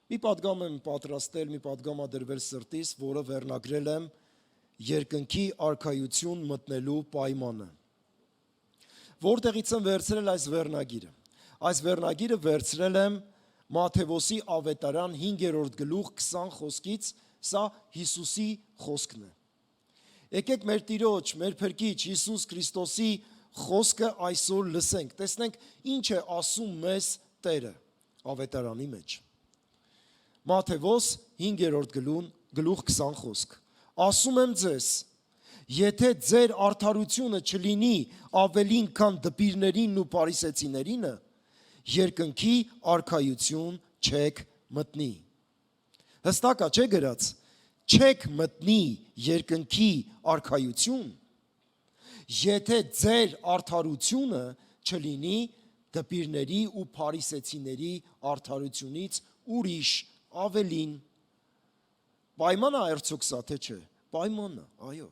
Մի պատգամ եմ պատրաստել, մի պատգամադրվել սրտիս, որը վերնագրել եմ երկնքի արքայություն մտնելու պայմանը։ Որտեղից եմ վերցրել այս վերնագիրը։ Այս վերնագիրը վերցրել եմ Մատթեոսի ավետարան 5-րդ գլուխ 20 խոսքից, սա Հիսուսի խոսքն է։ Եկեք մեր Տիրոջ, մեր Փրկիչ Հիսուս Քրիստոսի խոսքը այսօր լսենք, տեսնենք ինչ է ասում մեզ Տերը ավետարանի մեջ։ Մատթեոս 5-րդ գլուխ 20 խոսք։ Ասում եմ ձեզ, եթե ձեր արդարությունը չլինի ավելին, քան դպիրներինն ու փարիսեցիներինը, երկնքի արքայություն չեք մտնի։ Հստակ է, չէ՞ գրած, չեք մտնի երկնքի արքայություն, եթե ձեր արդարությունը չլինի դպիրների ու փարիսեցիների արդարությունից ուրիշ ավելին։ Պայման է արդյոք սա, թե չէ։ Պայման է, այո։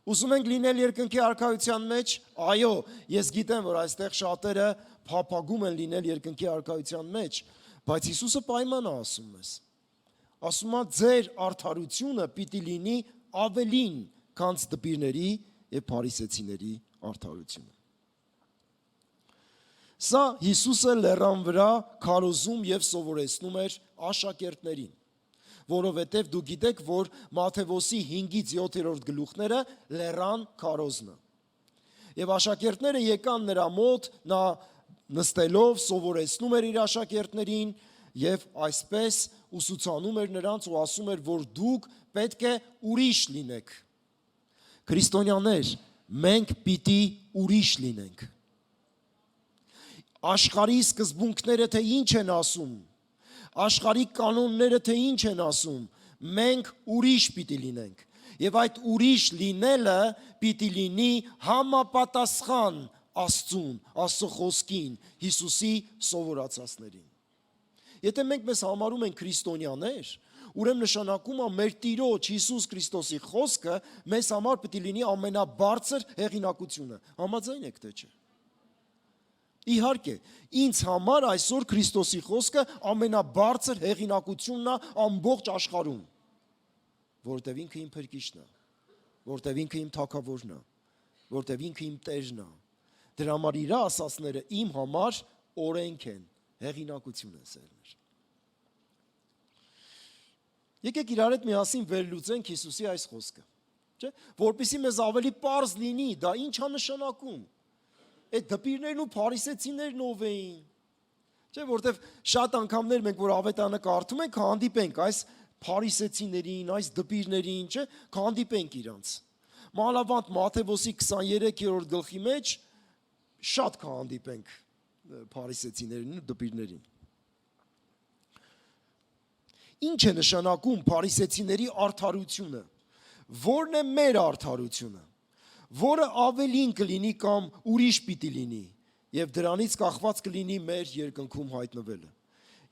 Ուզում ենք լինել երկնքի արքայության մեջ, այո, ես գիտեմ, որ այստեղ շատերը փափագում են լինել երկնքի արքայության մեջ, բայց Հիսուսը պայման է ասում մեզ։ Ասում է, ձեր արդարությունը պիտի լինի ավելին, քան դպիրների եւ փարիսեցիների արդարությունը։ Սա Հիսուսը լեռան վրա քարոզում եւ սովորեցնում էր աշակերտներին, որովհետև դու գիտեք, որ Մատթեոսի 5-ից 7-րդ գլուխները լեռան քարոզն է։ Եվ աշակերտները եկան նրա մոտ, նա նստելով սովորեցնում էր իր աշակերտներին եւ այսպես ուսուցանում էր նրանց ու ասում էր, որ դուք պետք է ուրիշ լինեք։ Քրիստոնյաներ, մենք պիտի ուրիշ լինենք։ Աշխարհի սկզբունքները թե ինչ են ասում, աշխարհի կանոնները թե ինչ են ասում, մենք ուրիշ պիտի լինենք։ Եվ այդ ուրիշ լինելը պիտի լինի համապատասխան Աստծուն, Աստծո խոսքին, Հիսուսի սովորացածներին։ Եթե մենք մեզ համարում ենք քրիստոնյաներ, ուրեմն նշանակում է մեր Տիրոջ Հիսուս Քրիստոսի խոսքը մեզ համար պիտի լինի ամենաբարձր հեղինակությունը։ Համաձայն եք թե չէ։ Իհարկե, ինձ համար այսօր Քրիստոսի խոսքը ամենաբարձր հեղինակությունն է ամբողջ աշխարհում, որտեղ ինքը իմ Փրկիչն է, որտեղ ինքը իմ Թագավորն է, որտեղ ինքը իմ Տերն է։ Դրա համար իր ասածները իմ համար օրենք են, հեղինակություն են սերներ։ Եկեք իրար հետ միասին վերլուծենք Հիսուսի այս խոսքը, չէ՞, որպեսզի մեզ ավելի պարզ լինի, դա ինչ է նշանակում։ Այդ դպիրներն ու փարիսեցիներն ով էին։ Չէ՞, որտեվ շատ անգամներ մենք որ ավետարանը կարդում ենք, հանդիպենք այս փարիսեցիներին, այս դպիրներին, չէ՞, հանդիպենք իրանց։ Մանավանդ Մատթեոսի 23-րդ գլխի մեջ շատ հանդիպենք փարիսեցիներին ու դպիրներին։ Ինչ է նշանակում փարիսեցիների արդարությունը։ Որն է մեր արդարությունը, որը ավելին կլինի կամ ուրիշ պիտի լինի, եւ դրանից կախված կլինի մեր երկնքում հայտնվելը։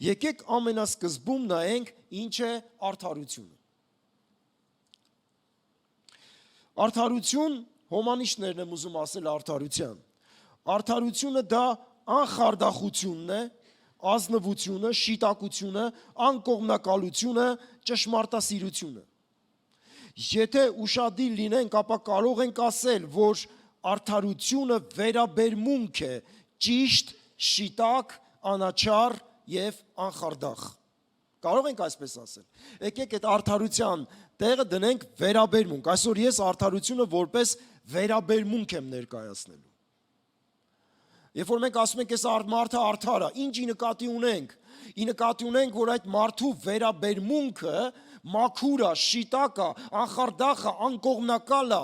Եկեք ամենասկզբում նայենք ինչ է արդարությունը։ Արդարություն, հոմանիշներն եմ ուզում ասել արդարության։ Արդարությունը դա անխարդախությունն է, ազնվությունը, շիտակությունը, անկողմնակալությունը, ճշմարտասիրությունը։ Եթե ուշադիր լինենք, ապա կարող ենք ասել, որ արդարությունը վերաբերմունք է ճիշտ, շիտակ, անաչառ եւ անխարդախ։ Կարող ենք այսպես ասել։ Եկեք այդ արդարության տեղը դնենք վերաբերմունք։ Այսօր ես արդարությունը որպես վերաբերմունք եմ ներկայացնելու։ Երբ որ մենք ասում ենք, այս մարդը արդար է, ինչ ի նկատի ունենք։ Ի նկատի ունենք, որ այդ մարդու վերաբերմունքը մաքուր է, շիտակ է, անխարդախ է, անկողմնակալ է։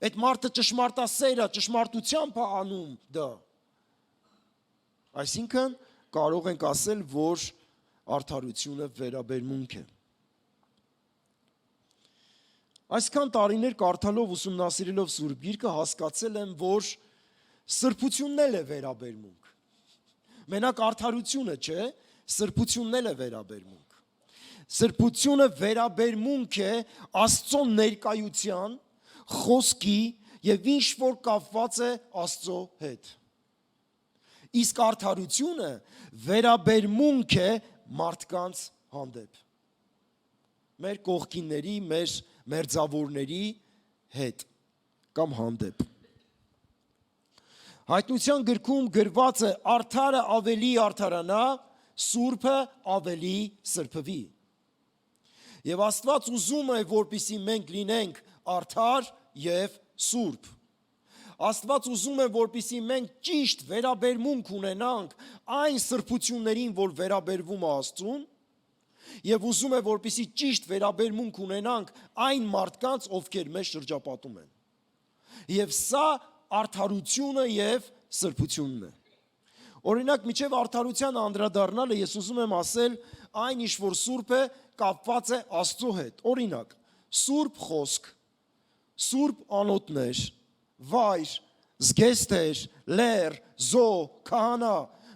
Այդ մարդը ճշմարտասեր է, ճշմարտությամբ է անում դա։ Այսինքն կարող ենք ասել, որ արդարությունը վերաբերմունք է։ Այսքան տարիներ կարդալով, ուսումնասիրելով Սուրբ Գիրքը հասկացել եմ, որ սրբությունն էլ է վերաբերմունք։ Մենակ արդարությունը չէ, սրբությունն էլ է վերաբերմունք։ Սրբությունը վերաբերմունք է Աստծո ներկայության, խոսքի եւ ինչ որ կապված է Աստծո հետ։ Իսկ արդարությունը վերաբերմունք է մարդկանց հանդեպ։ Մեր կողքինների, մեր մերձավորների հետ կամ հանդեպ։ Հայտնության գրքում գրված է արդարը ավելի արդարանա, սուրբը ավելի սրբվի։ Եվ Աստված ուզում է, որպեսզի մենք լինենք արդար և սուրբ։ Աստված ուզում է, որպեսզի մենք ճիշտ վերաբերմունք ունենանք այն սրբություններին, որ վերաբերվում է Աստծուն, եւ ուզում է, որպեսզի ճիշտ վերաբերմունք ունենանք այն մարդկանց, ովքեր մեզ շրջապատում են։ Եվ սա արդարությունը եւ սրբությունն է։ Օրինակ, միջև արդարության անդրադառնալը ես ուզում եմ ասել, այն ինչ որ սուրբ է, կապված է Աստծո հետ։ Օրինակ, սուրբ խոսք, սուրբ անոթներ, վայր, զգեստեր, լեր, զո, քահանա։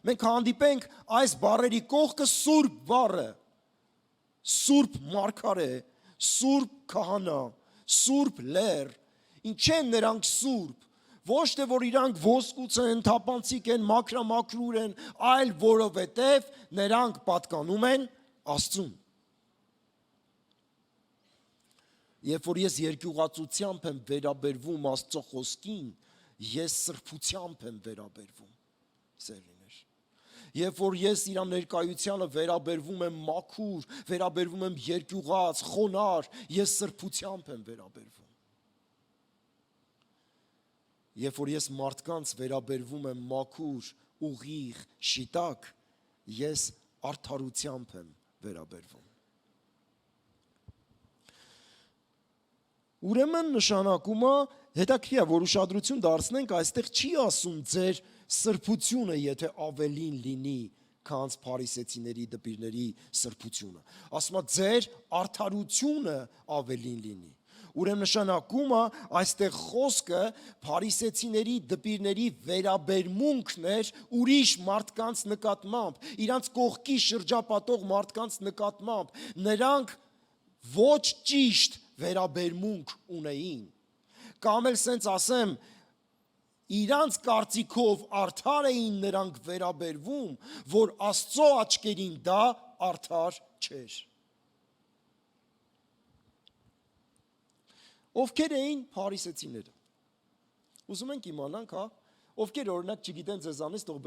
Մենք հանդիպենք այս բառերի կողքը սուրբ բառը, սուրբ մարգարե, սուրբ քահանա, սուրբ լեր։ Ինչ են նրանք սուրբ։ Ոչ թե որ իրանք ոսկուց են, թափանցիկ են, մաքրամաքրուր են, այլ որովհետև նրանք պատկանում են Աստծուն։ Երբ որ ես երկյուղածությամբ եմ վերաբերվում Աստծո խոսքին, ես սրբությամբ եմ վերաբերվում, սերունդներ։ Երբ որ ես իր ներկայությանը վերաբերվում եմ մաքուր, վերաբերվում եմ երկյուղած, խոնար, ես սրբությամբ եմ վերաբերվում։ Երբ որ ես մարդկանց վերաբերվում եմ մաքուր, ուղիղ, շիտակ, ես արդարությամբ եմ վերաբերվում։ Ուրեմն նշանակումը հետաքրքիր է, որ ուշադրություն դարձնենք, այստեղ չի ասում ձեր սրբությունը, եթե ավելին լինի, քան փարիսեցիների դպիրների սրբությունը։ Ասում է ձեր արդարությունը ավելին լինի։ Ուրեմն նշանակումը այստեղ խոսքը փարիսեցիների դպիրների վերաբերմունքն էր ուրիշ մարդկանց նկատմամբ, իրանց կողքի շրջապատող մարդկանց նկատմամբ, նրանք ոչ ճիշտ վերաբերմունք ունեին։ Կամ էլ սենց ասեմ, իրանց կարծիքով արդար էին նրանք վերաբերվում, որ Աստծո աչքերին դա արդար չէր։ Ովքեր էին փարիսեցիները։ Ուզում ենք իմանանք, հա, ովքեր օրինակ չգիտեն ձեզանից, թող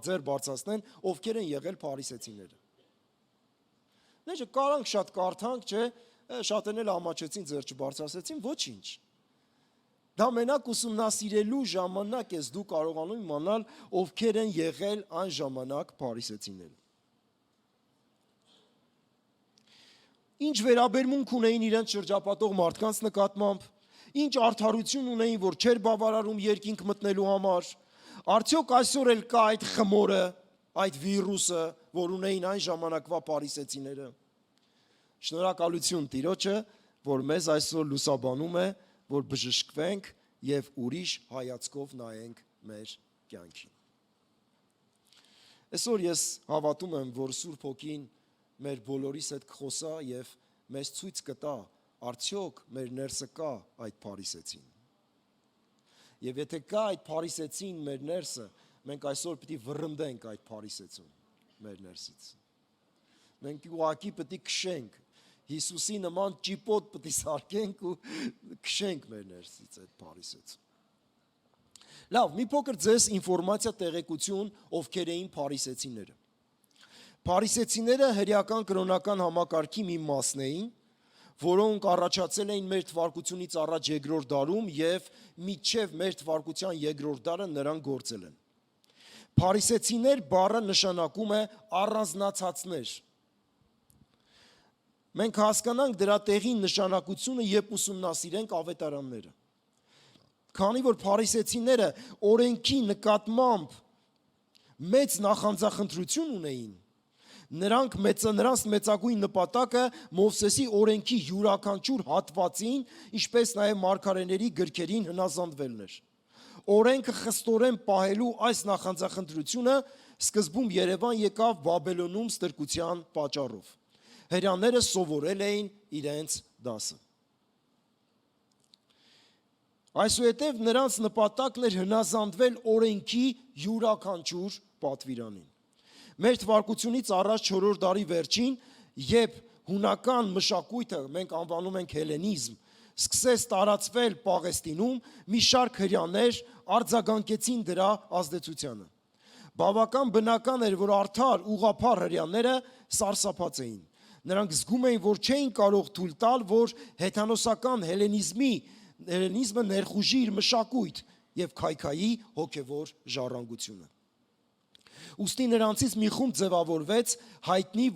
ձեր բարձրացնեն, ովքեր են եղել փարիսեցիները։ Նեջը կարանք շատ կարդանք, չէ, շատերն էլ ամաչեցին, ձեր չբարձրացեցին, ոչինչ։ Դա մենակ ուսումնասիրելու ժամանակ ես դու կարողանում իմանալ, ովքեր են եղել այն ժամանակ փարիսեցիները։ Ինչ վերաբերմունք ունեին իրենց շրջապատող մարդկանց նկատմամբ, ինչ արդարություն ունեին, որ չէր բավարարում երկինք մտնելու համար, արդյոք այսօր էլ կա այդ խմորը, այդ վիրուսը, որ ունեին այն ժամանակվա փարիսեցիները։ Շնորհակալություն Տիրոջը, որ մեզ այսօր լուսաբանում է, որ բժշկվենք եւ ուրիշ հայացքով նայենք մեր կյանքին։ Այսօր ես հավատում եմ, որ Սուրբ Հոգին մեր բոլորիս հետ կխոսա եւ մեզ ցույց կտա, արդյոք մեր ներսը կա այդ փարիսեցին։ Եվ եթե կա այդ փարիսեցին մեր ներսը, մենք այսօր պետք է վռնդենք այդ փարիսեցուն մեր ներսից։ Մենք ուղղակի պետք է քշենք, Հիսուսի նման ճիպոտ պետք է սարքենք ու քշենք մեր ներսից այդ փարիսեցուն։ Լավ, մի փոքր ձեզ ինֆորմացիա տեղեկություն, ովքեր էին փարիսեցիները։ Փարիսեցիները հրեական կրոնական համակարգի մի մասն էին, որոնք առաջացել էին մեր թվարկությունից առաջ երկրորդ դարում եւ մինչեւ մեր թվարկության երկրորդ դարը նրանք գործել են։ Փարիսեցիներ բառը նշանակում է առանձնացածներ։ Մենք հասկանանք դրա տեղին նշանակությունը, երբ ուսումնասիրենք ավետարանները։ Քանի որ փարիսեցիները օրենքի նկատմամբ մեծ նախանձախնդրություն ունեին, նրանց մեծագույն նպատակը Մովսեսի օրենքի յուրաքանչյուր հատվածին, ինչպես նաև մարգարեների գրքերին հնազանդվելն էր։ Օրենքը խստորեն պահելու այս նախանձախնդրությունը սկզբում Երևան եկավ Բաբելոնում ստրկության պատճառով։ Հրեաները սովորել էին իրենց դասը։ Այսուհետև նրանց նպատակն էր հնազանդվել օրենքի յուրաքանչյուր պատվիրանին։ Մեր թվարկությունից առաջ 4-րդ դարի վերջին, երբ հունական մշակույթը, մենք անվանում ենք հելենիզմ, սկսեց տարածվել Պաղեստինում, մի շարք հրեաներ արձագանքեցին դրա ազդեցությանը։ Բավական բնական էր, որ արդար ուղղափառ հրեաները սարսափած էին։ Նրանք զգում էին, որ չէին կարող թույլ տալ, որ հեթանոսական հելենիզմը ներխուժի իր մշակույթ եւ քայքայի հոգեվոր ժառանգությունը։ Ուստի նրանցից մի խումբ ձևավորվեց, հայտնի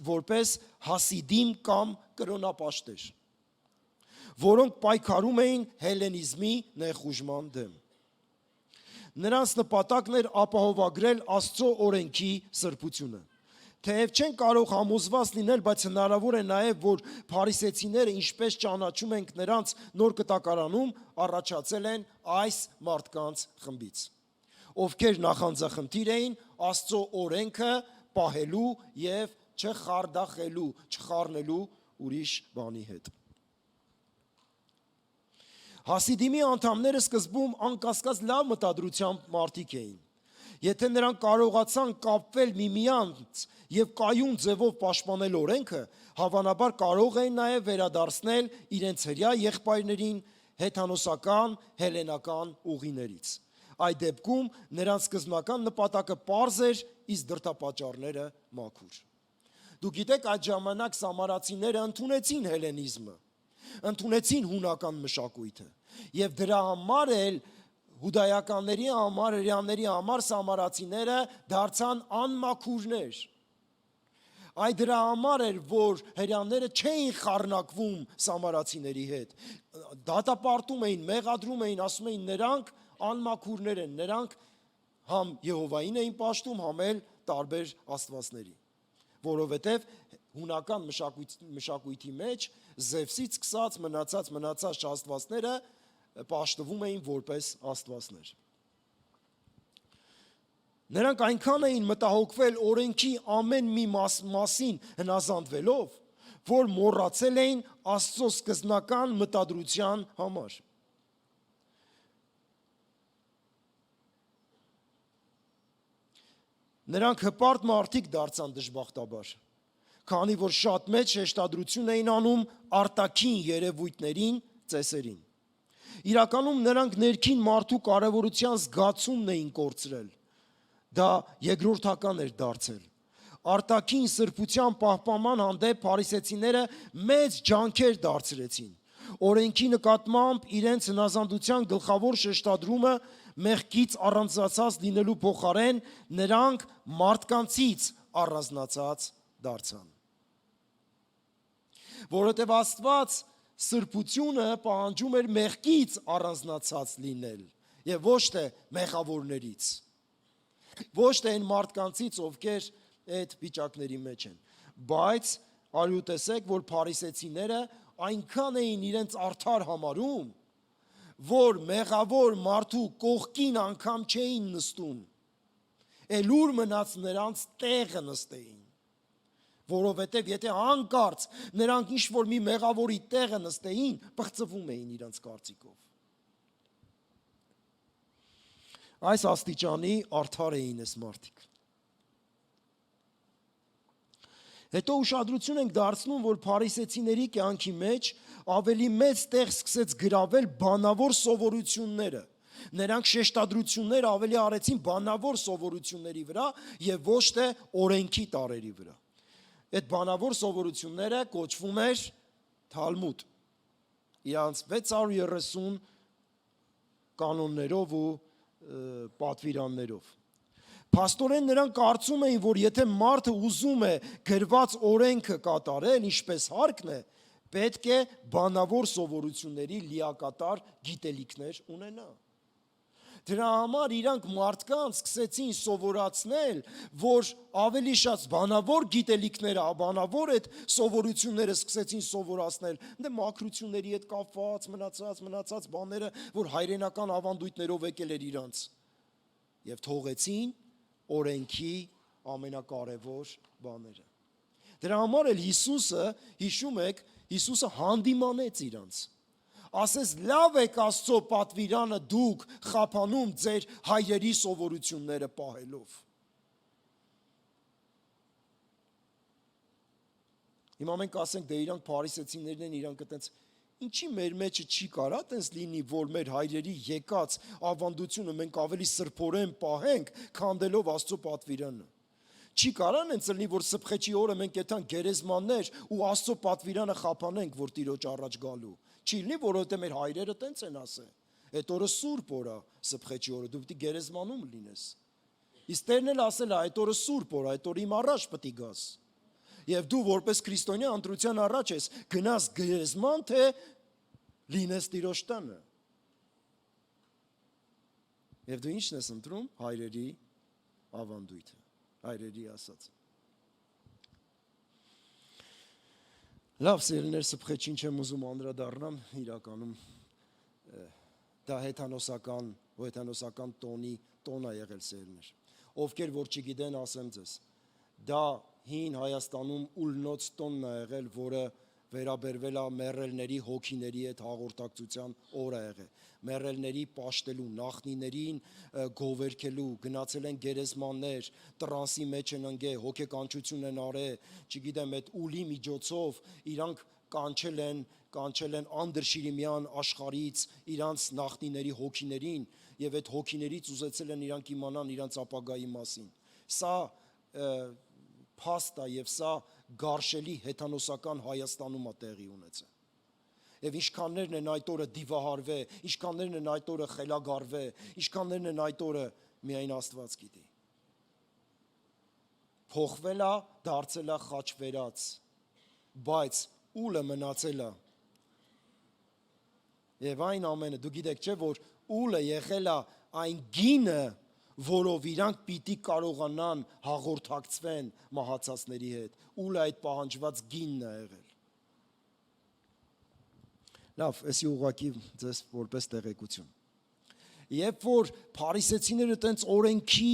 որպես հասիդիմ կամ կրոնապաշտեր, որոնք պայքարում էին հելենիզմի ներխուժման դեմ։ Նրանց նպատակն էր ապահովագրել Աստծո օրենքի սրբությունը։ Թեև չեն կարող համոզված լինել, բայց հնարավոր է նաև, որ փարիսեցիները, ինչպես ճանաչում ենք նրանց նոր կտակարանում, առաջացել են այս մարդկանց խմբից, ովքեր նախանձախնդիր էին Աստծո օրենքը պահելու եւ չխառնելու ուրիշ բանի հետ։ Հասիդիմի անդամները սկզբում անկասկած լավ մտադրությամբ մարդիկ էին։ Եթե նրանք կարողացան կապվել միմյանց եւ կայուն ձևով պաշտպանել օրենքը, հավանաբար կարող էին նաեւ վերադարձնել իրենց հրյա եղբայրներին հեթանոսական, հելենական ուղիներից։ Այդ դեպքում նրանց սկզբնական նպատակը պարզ էր, իսկ դրդապատճառները մաքուր։ Դուք գիտեք, այդ ժամանակ սամարացիները ընդունեցին հելենիզմը, ընդունեցին հունական մշակույթը եւ դրա համար էլ հուդայականների համար, հրեաների համար սամարացիները դարձան անմաքուրներ։ Այդ դրա համար էր, որ հրեաները չէին խառնակվում սամարացիների հետ, դատապարտում էին, մեղադրում էին, ասում էին նրանք անմաքուրներ են, նրանք համ Եհովային էին պաշտում, համ էլ տարբեր աստվածների, որովհետև հունական մշակույթի մեջ Զևսից սկսած մնացած աստվածները պաշտվում էին որպես աստվածներ։ Նրանք այնքան էին մտահոգվել օրենքի ամեն մի մասին հնազանդվելով, որ մոռացել էին Աստծո սկզբնական մտադրության համար։ Նրանք հպարտ մարդիկ դարձան դժբախտաբար, քանի որ շատ մեծ շեշտադրություն էին անում արտաքին երևույթներին, ծեսերին։ Իրականում նրանք ներքին մարդու կարևորության զգացումն էին կորցրել։ Դա երկրորդական էր դարձել։ Արտաքին սրբության պահպանման հանդեպ փարիսեցիները մեծ ջանքեր դարձրեցին։ Օրենքի նկատմամբ իրենց հնազանդության գլխավոր շեշտադրումը մեղքից առանձնացած լինելու փոխարեն նրանք մարդկանցից առանձնացած դարձան։ Որովհետև Աստված սրբությունը պահանջում էր մեղքից առանձնացած լինել եւ ոչ թե մեղավորներից, ոչ թե այն մարդկանցից, ովքեր այդ վիճակների մեջ են, բայց արյու տեսեք, որ փարիսեցիները այնքան էին իրենց արդար համարում, որ մեղավոր մարդու կողքին անգամ չէին նստում, էլ ուր մնաց նրանց տեղը նստեին, որովհետև եթե հանկարծ նրանք ինչ-որ մի մեղավորի տեղը նստեին, պղծվում էին իրենց կարծիքով։ Այս աստիճանի արդար էին այս մարդիկ։ Հետո ուշադրություն ենք դարձնում, որ փարիսեցիների կյանքի մեջ ավելի մեծ տեղ սկսեց գրավել բանավոր սովորությունները։ Նրանք շեշտադրություններ ավելի արեցին բանավոր սովորությունների վրա եւ ոչ թե օրենքի տարերի վրա։ Այդ բանավոր սովորությունները կոչվում էր Թալմուդ։ Իրանց 630 կանոններով ու պատվիրաններով։ Փաստորեն նրանք կարծում էին, որ եթե մարդը ուզում է գրված օրենքը կատարել, ինչպես հարկն է, պետք է բանավոր սովորությունների լիակատար գիտելիքներ ունենա։ Դրա համար իրանք մարդկանց սկսեցին սովորացնել, որ ավելի շատ բանավոր գիտելիքները, բանավոր այդ սովորությունները սկսեցին սովորացնել, դե մաքրությունների հետ կապված մնացած բաները, որ հայրենական ավանդույթներով եկել էր իրանց, եւ թողեցին օրենքի ամենակարևոր բաները։ Դրա համար էլ Հիսուսը, հիշում եք, Հիսուսը հանդիմանեց իրանց։ Ասես լավ եք Աստծո պատվիրանը դուք խափանում ձեր հայրերի սովորությունները պահելով։ Հիմա մենք ասենք դե իրանք փարիսեցիներն են, իրանք այտենց ինչի մեր մեջը չի կարա այտենց լինի, որ մեր հայրերի եկած ավանդությունը մենք ավելի սրբորեն պահենք, քանդելով Աստծո պատվիրանը։ Չի կարան են ծլնի, որ սփխեչի օրը մենք այդան գերեզմաններ ու Աստծո պատվիրանը խափանենք, որ Տիրոջ առաջ գալու։ Չի լինի, որովհետև մեր հայրերը տենց են ասել։ Այդ օրը սուրբ օր է, սփխեչի օրը, դու պիտի գերեզմանում լինես։ Իսկ Տերն էլ ասել է, այդ օրը սուրբ օր է, այդ օրը իմ առաջ պիտի գաս։ Եվ դու որպես քրիստոնյա ընտրության առաջ ես, գնաս գերեզման, թե լինես Տիրոջ տանը։ Եվ դու ի՞նչն ես ընտրում, հայրերի ավանդույթը, հայրերի ասած։ Լավ, սիրելիներ, սփխեչին չեմ ուզում անդրադառնամ, իրականում դա հեթանոսական տոն է եղել, սիրելիներ։ Ովքեր որ չգիտեն, ասեմ ձեզ, դա հին Հայաստանում ուլնոց տոնն է եղել, որը վերաբերվել է մեռելների հոգիների հետ հաղորդակցության օր է եղել։ Մեռելների պաշտելու, նախնիներին գովերքելու, գնացել են գերեզմաններ, տրանսի մեջ են ընկել, հոգեկանչություն են արել, չգիտեմ, այդ ուլի միջոցով իրանք կանչել են անդրշիրիմյան աշխարից իրանց նախնիների հոգիներին եւ այդ հոգիներից ուզեցել են իրանք իմանան իրանց ապագայի մասին։ Սա փաստա եւ սա գարշելի հեթանոսական Հայաստանում է տեղի ունեցել։ Եվ ինչքաններն են այդ օրը դիվահարվել, ինչքաններն են այդ օրը խելագարվել, ինչքաններն են այդ օրը միայն Աստված գիտի։ Փոխվել է, դարձել է խաչվերած, բայց ուլը մնացել է։ Եվ այն ամենը, դու գիտեք չէ, որ ուլը եղել է այն գինը, որով իրանք պիտի կարողանան հաղորդակցվեն մահացածների հետ։ Ուլը այդ պահանջված գինն է եղել։ Լավ, էսի ուղղակի ձեզ որպես տեղեկություն։ Երբ որ փարիսեցիները տենց օրենքի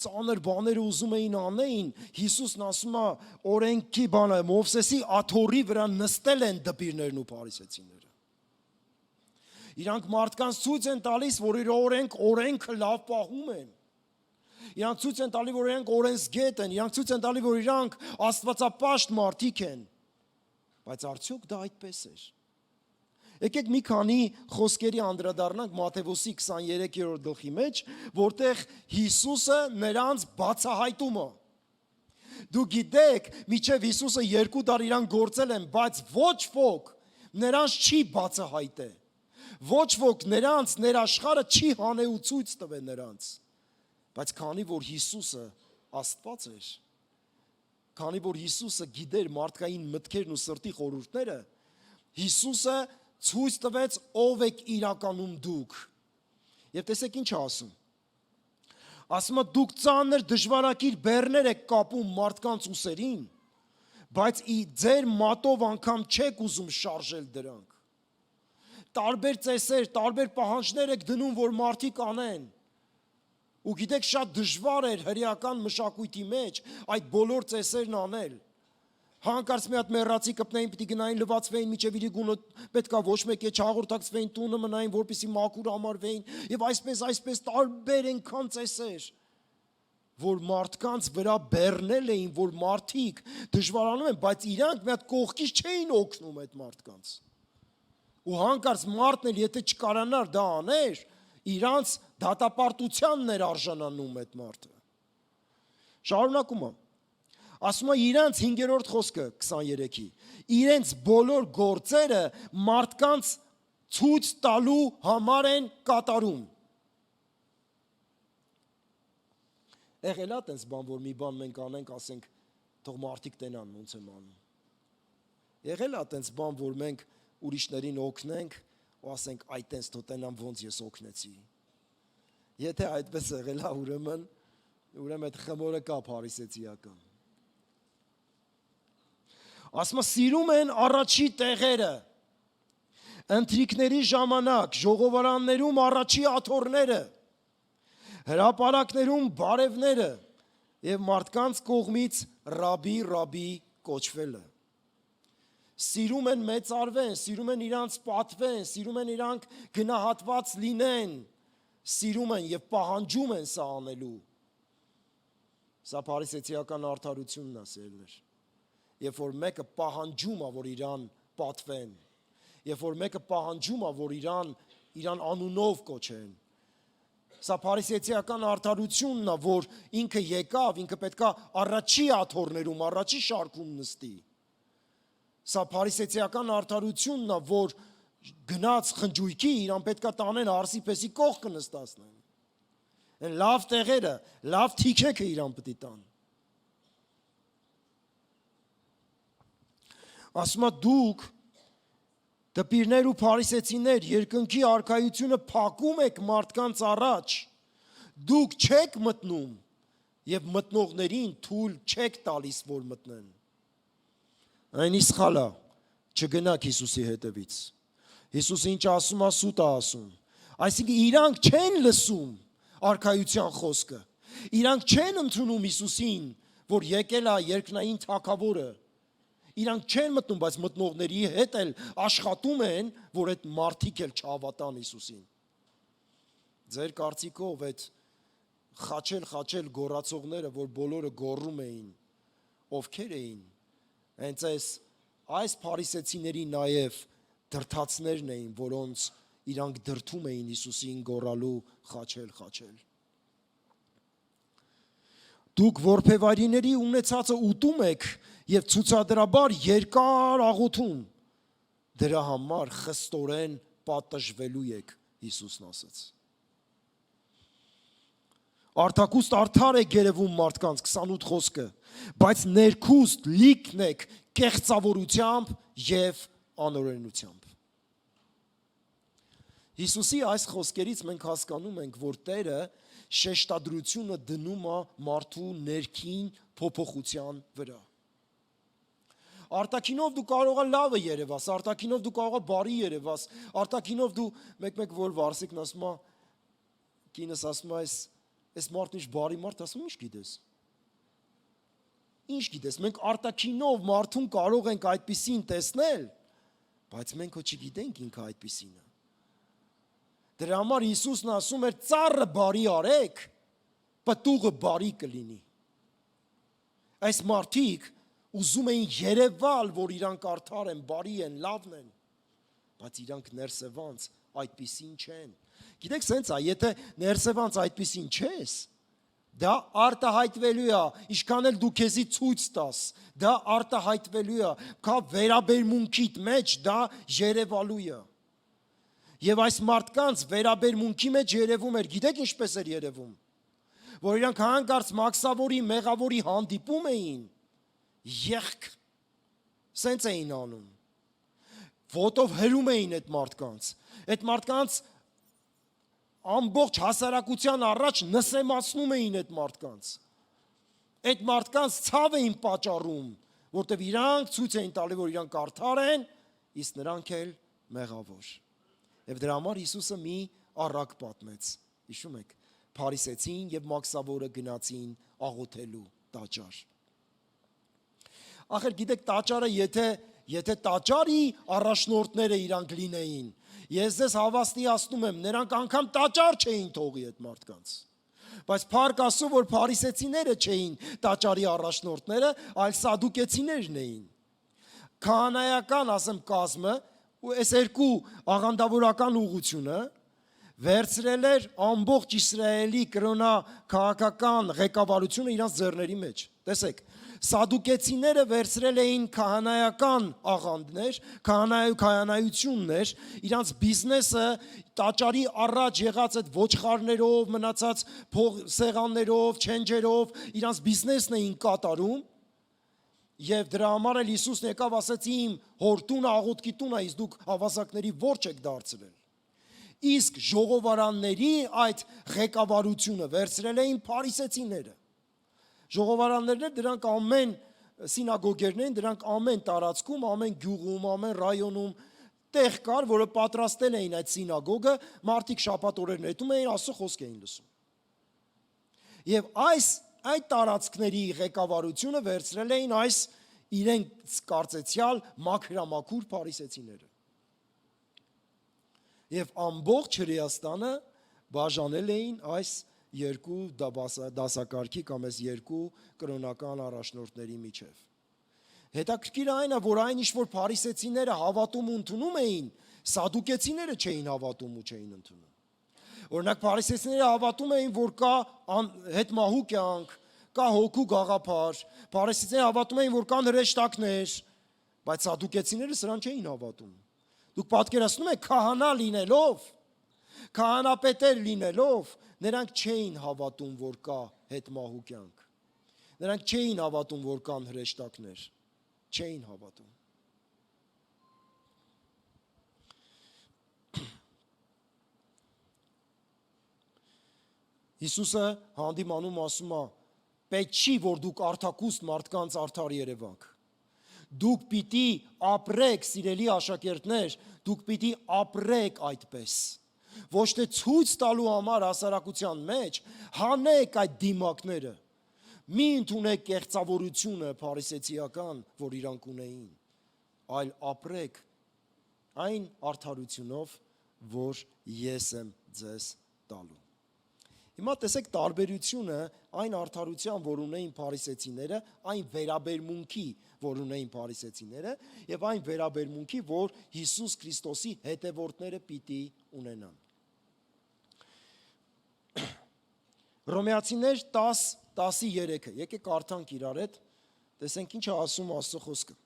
ծանր բաները ուզում էին անեին, Հիսուսն ասում է օրենքի բանը, Մովսեսի աթոռի վրա նստել են դպիրներն ու փարիսեցիները։ Իրանք մարդկանց ցույց են տալիս, որ իր օրենքը լավ պահում են։ Իրանք ցույց են տալի, որ իրանք օրենսգետ են, իրանք ցույց են տալի, որ իրանք աստվածապաշտ մարդիկ են։ Բայց արդյոք դա այդպես էր։ Եկեք մի քանի խոսքերի անդրադառնանք Մատթեոսի 23-րդ գլխի մեջ, որտեղ Հիսուսը նրանց բացահայտում է։ Դու գիտեք, միջև Հիսուսը 2 տարի իրան գործել են, բայց ոչ ոք նրանց չի բացահայտել։ Ոչ ոք նրանց ներաշխարը չի հանել ու ցույց տվել նրանց։ Բայց քանի որ Հիսուսը Աստված էր, քանի որ Հիսուսը գիտեր մարդկային մտքերն ու սրտի խորհուրդները, Հիսուսը ցույց տվեց ով եք իրականում դուք։ Եվ տեսեք ինչ ասում։ Ասում է դուք ծանր դժվարակիր բեռներ եք կապում մարդկանց ուսերին, բայց ձեր մատով անգամ չեք ուզում շարժել դրանք։ Տարբեր ծեսեր, տարբեր պահանջներ եք դնում, որ մարդիկ անեն։ Ու գիտեք, շատ դժվար էր հրեական մշակույթի մեջ այդ բոլոր ծեսերն անել։ Հանկարծ մի հատ մեռածի կպնեին, պիտի գնային լվացվեին, միջև իրի գունը պետքա ոչ մեկ է չհաղորդակցվեին, տունը մնային, որպեսզի մաքուր համարվեին, եւ այսպես տարբեր ենքան ծեսեր, որ մարդկանց վրա բեռնել էին, որ մարդիկ դժվարանում են, բայց իրանք մի հատ կողքից չէին օգնում այդ մարդկանց։ Ու հանկարծ մարդն էլ եթե չկարանար դա աներ, իրանց դատապարտությանն էր արժանանում այդ մարդը։ Շարունակում եմ։ Ասում է իրանց 5-րդ խոսքը 23-ի։ Իրենց բոլոր գործերը մարդկանց ցույց տալու համար են կատարում։ Եղել է տենց բան, որ մի բան մենք անենք, ասենք, թող մարդիկ տենան ոնց եմ անում։ Եղել է տենց բան, որ մենք ուրիշներին օգնենք ու ասենք այ տենց թող տենան ոնց ես օգնեցի։ Եթե այդպես եղել է, ուրեմն այդ խմորը կա փարիսեցիական։ Ասում է սիրում են առաջի տեղերը, ընթրիքների ժամանակ, ժողովարաններում առաջի աթոռները, հրապարակներում բարևները եւ մարդկանց կողմից ռաբի կոչվելը։ Սիրում են մեծարվեն, սիրում են իրանց պատվեն, սիրում են իրանք գնահատված լինեն, սիրում են եւ պահանջում են սա անելու։ Սա փարիսեցիական արդարությունն է, սիրելիներ։ երբ որ մեկը պահանջում է, որ իրան պատվեն, երբ որ մեկը պահանջում է, որ իրան անունով կոչեն։ Սա փարիսեցիական արդարությունն է, որ ինքը եկավ, ինքը պետքա առաջի աթոռներում, առաջի շարքում նստի։ Սա փարիսեցիական արդարությունն է, որ գնաց խնջույքի, իրան պետքա տանեն արսի պես կողքը նստացնեն։ Այն լավ տեղերը, լավ թիքեքը իրան պետք է տան։ Ասում է դուք դպիրներ ու փարիսեցիներ, երկնքի արքայությունը փակում եք մարդկանց առաջ, դուք չեք մտնում եւ մտնողներին թույլ չեք տալիս, որ մտնեն։ Այն իսխալ է, չգնաք Հիսուսի հետևից։ Հիսուսը ինչ ասում է, սուտ է ասում։ Այսինքն իրանք չեն լսում արքայության խոսքը։ Իրանք չեն ընդունում Հիսուսին, որ եկել է երկնային թագավորը։ Իրանք չեն մտնում, բայց մտնողների հետ էլ աշխատում են, որ այդ մարդիկ էլ չհավատան Հիսուսին։ Ձեր կարծիքով այդ խաչել գոռացողները, որ բոլորը գոռում էին, ովքեր էին, հենց այս փարիսեցիների նաև դրդացներն էին, որոնց իրանք դրդում էին Հիսուսին գոռալու խաչել։ Դուք որբևայրիների ունեցածը ուտում եք եւ ցուցադրաբար երկար աղոթում, դրա համար խստորեն պատժվելու եք, Հիսուսն ասաց։ Արտակուստ արդար է գերևում մարդկանց 28 խոսքը, բայց ներքուստ լիքն եք կեղծավորությամբ եւ անօրենությամբ։ Հիսուսի այս խոսքերից մենք հասկանում ենք, որ Տերը շեշտադրությունը դնում է մարդու ներքին փոփոխության վրա։ Արտաքինով դու կարող ես լավը երևաս, արտաքինով դու կարող ես բարի երևաս, արտաքինով դու մեկ որ վարսիկն ասում է, կինս ասում է, այս մարդն ինչ բարի մարդ, ասում ինչ գիտես։ Ինչ գիտես, մենք արտաքինով մարդուն կարող ենք այդպիսին տեսնել, բայց մենք չգիտենք ինքը այդպիսին է։ Դրա համար Հիսուսն ասում էր, ծառը բարի արեք, պտուղը բարի կլինի։ Այս մարդիկ ուզում էին երևալ, որ իրանք արդար են, բարի են, լավն են, բայց իրանք ներսևանց այդպիսին չեն։ Գիտեք, սենց է, եթե ներսևանց այդպիսին չես, դա արտահայտվելու է, ինչքան էլ դու քեզի ցույց տաս, դա արտահայտվելու է, քա վերաբերմունքիդ մեջ դա երևալու է։ Եվ այս մարդկանց վերաբերմունքի մեջ երևում էր, գիտեք ինչպես էր երևում, որ իրանք հանկարծ մաքսավորի, մեղավորի հանդիպում էին, եղք, սենց էին անում, ոտով հրում էին այդ մարդկանց ամբողջ հասարակության առաջ նսեմացնում էին այդ մարդկանց ցավ էին պատճառում, որտև իրանք ցույց էին տալի, որ իրանք արդար են, իսկ նրանք էլ մեղավոր։ Եվ դրա համար Հիսուսը մի առակ պատմեց, հիշում եք, փարիսեցին եւ մաքսավորը գնացին աղոթելու տաճար։ Ախր գիտեք, տաճարը եթե տաճարի առաջնորդները իրանք լինեին, ես ձեզ հավաստիացնում եմ, նրանք անգամ տաճար չէին թողի այդ մարդկանց։ Բայց փառք Աստծո, որ փարիսեցիները չէին տաճարի առաջնորդները, այլ սադուկեցիներն էին։ Քահանայական, ասեմ, կազմը ու այս երկու աղանդավորական ուղղությունը վերցրել էր ամբողջ Իսրայելի կրոնաքաղաքական ղեկավարությունը իրենց ձեռների մեջ։ Տեսեք, սադուկեցիները վերցրել էին քահանայական աղանդներ, քահանայություններ, իրենց բիզնեսը տաճարի առաջ եղած այդ ոչխարներով, մնացած սեղաններով, չենջերով, իրենց բիզնեսն էին կատարում։ Եվ դրա համար էլ Հիսուսն եկավ ասաց իմ հոր տունը աղոթքի տուն է, իսկ դուք հավասակների ворջ եք դարձրել։ Իսկ ժողովարանների այդ ղեկավարությունը վերցրել էին փարիսեցիները։ Ժողովարաններն դրանք ամեն սինագոգերներին, դրանք ամեն տարածքում, ամեն գյուղում, ամեն ռայոնում տեղ կար, որը պատրաստել էին այդ սինագոգը, մարդիկ շաբաթ օրերն հետում էին, Աստծո խոսք էին լսում։ Եվ այդ տարածքների ղեկավարությունը վերցրել էին այս իրենց կարծեցյալ մաքրամաքուր փարիսեցիները։ Եվ ամբողջ Հրեաստանը բաժանել էին այս երկու դասակարգի կամ այս երկու կրոնական առաջնորդների միջև։ Հետաքրքիր այն է, որ այն ինչ որ փարիսեցիները հավատում ու ընդունում էին, սադուկեցիները չէին հավատում ու չէին ընդունում։ Օրինակ փարիսեցիները հավատում էին, որ կա հետմահու կյանք, կա հոգու գաղափար, փարիսեցիները հավատում էին, որ կան հրեշտակներ, բայց սադուկեցիները սրան չէին հավատում։ Դուք պատկերացնում եք, քահանա լինելով, քահանապետեր լինելով, նրանք չէին հավատում, որ կա հետմահու կյանք։ Նրանք չէին հավատում, որ կան հրեշտակներ, չէին հավատում։ Հիսուսը հանդիմանում ասում է. պետք չի, որ դուք արդակուստ մարդկանց արդար երևաք։ Դուք պիտի ապրեք, սիրելի աշակերտներ, դուք պիտի ապրեք այդպես։ Ոչ թե ցույց տալու համար հասարակության մեջ հանեք այդ դիմակները։ Մի ընդունեք կեղծավորությունը փարիսեցիական, որ իրանք ունեին, այլ ապրեք այն արդարությունով, որ ես եմ ձեզ տալու։ Հիմա տեսեք տարբերությունը այն արդարության, որ ունեին փարիսեցիները, այն վերաբերմունքի, որ ունեին փարիսեցիները, եւ այն վերաբերմունքի, որ Հիսուս Քրիստոսի հետևորդները պիտի ունենան։ Հռոմեացիներ 10:13-ը, եկեք կարդանք իրար հետ, տեսենք ինչ է ասում Աստծո խոսքը։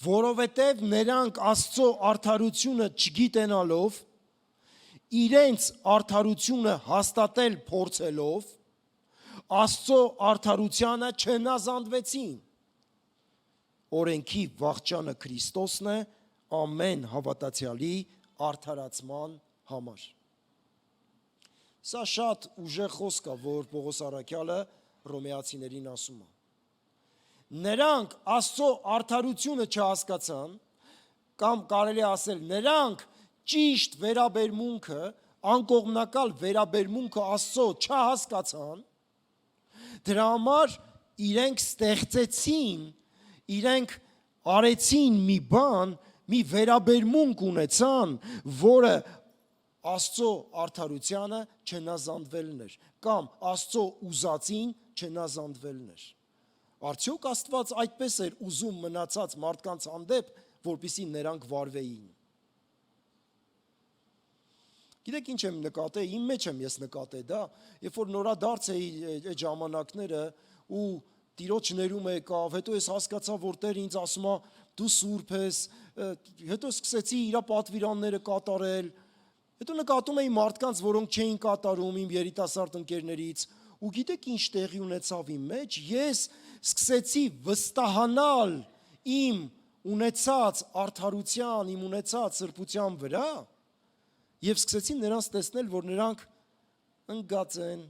Որովհետև նրանք Աստծո արդարությունը չգիտենալով, իրենց արդարությունը հաստատել փորձելով, Աստծո արդարությանը չհնազանդվեցին։ Օրենքի վախճանը Քրիստոսն է ամեն հավատացյալի արդարացման համար։ Սա շատ ուժեղ խոսք է, որ Պողոս առաքյալը հռոմեացիներին ասում է։ Նրանք Աստծո արդարությունը չհասկացան, կամ կարելի ասել նրանք ճիշտ վերաբերմունքը, անկողմնակալ վերաբերմունքը Աստծո չհասկացան, դրա համար իրենք ստեղծեցին, իրենք արեցին մի բան, մի վերաբերմունք ունեցան, որը Աստծո արդարությանը չհնազանդվելն էր, կամ Աստծո ուզածին չհնազանդվելն էր։ Արդյոք Աստված այդպես էր ուզում մնացած մարդկանց հանդեպ, որպեսզի նրանք վարվեին։ Գիտեք ինչ եմ նկատել, իմ մեջ եմ ես նկատել դա, երբ որ նորադարձ էի այդ ժամանակները ու Տիրոջ ներում եկավ, հետո ես հասկացա, որ Տերը ինձ ասում է դու սուրբ ես, հետո սկսեցի իր պատվիրանները կատարել, հետո նկատում էի մարդկանց, որոնք չէին կատարում իմ երիտասարդ ընկերներից, ու գիտեք ինչ տեղի ունեցավ իմ մեջ, ես սկսեցի վստահանալ իմ ունեցած արդարության, իմ ունեցած սրբության վրա եւ սկսեցի նրանց տեսնել, որ նրանք ընկած են,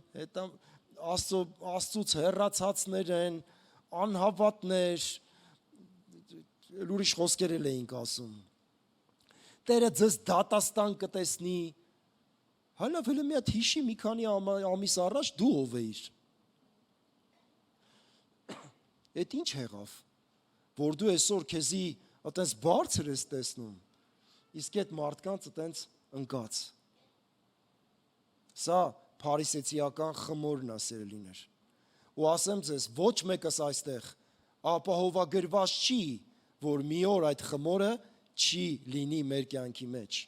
Աստծուց հեռացածներ են, անհավատներ, ուրիշ խոսքեր էինք ասում։ Տերը ձեզ դատաստան կտեսնի։ Հələ մի հատ հիշի մի քանի ամիս առաջ դու ով էիր։ Էդ ինչ եղավ, որ դու այսօր քեզի այտենց բարձր ես տեսնում, իսկ այդ մարդկանց այտենց ընկած։ Սա փարիսեցիական խմորն է, սիրելիներ։ Ու ասեմ ձեզ, ոչ մեկս այստեղ ապահովագրված չի, որ մի օր այդ խմորը չի լինի մեր կյանքի մեջ։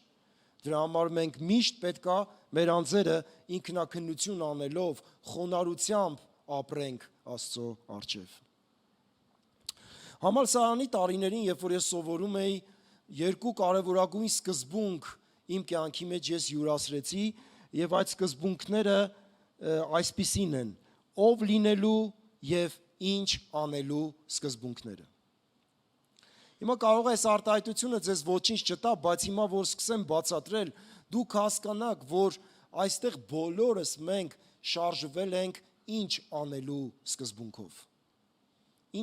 Դրա համար մենք միշտ պետք է մեր անձերը ինքնաքննություն անելով խոնարհությամբ ապրենք Աստծո առջև։ Համալսարանի տարիներին, երբ որ ես սովորում էի, երկու կարևորագույն սկզբունք իմ կյանքի մեջ ես յուրացրեցի, եւ այդ սկզբունքները այսպիսին են. ով լինելու եւ ինչ անելու սկզբունքները։ Հիմա կարող է այս արտահայտությունը ձեզ ոչինչ չտա, բայց հիմա որ սկսեմ բացատրել, դուք հասկանաք, որ այստեղ բոլորս մենք շարժվել ենք ինչ անելու սկզբունքով։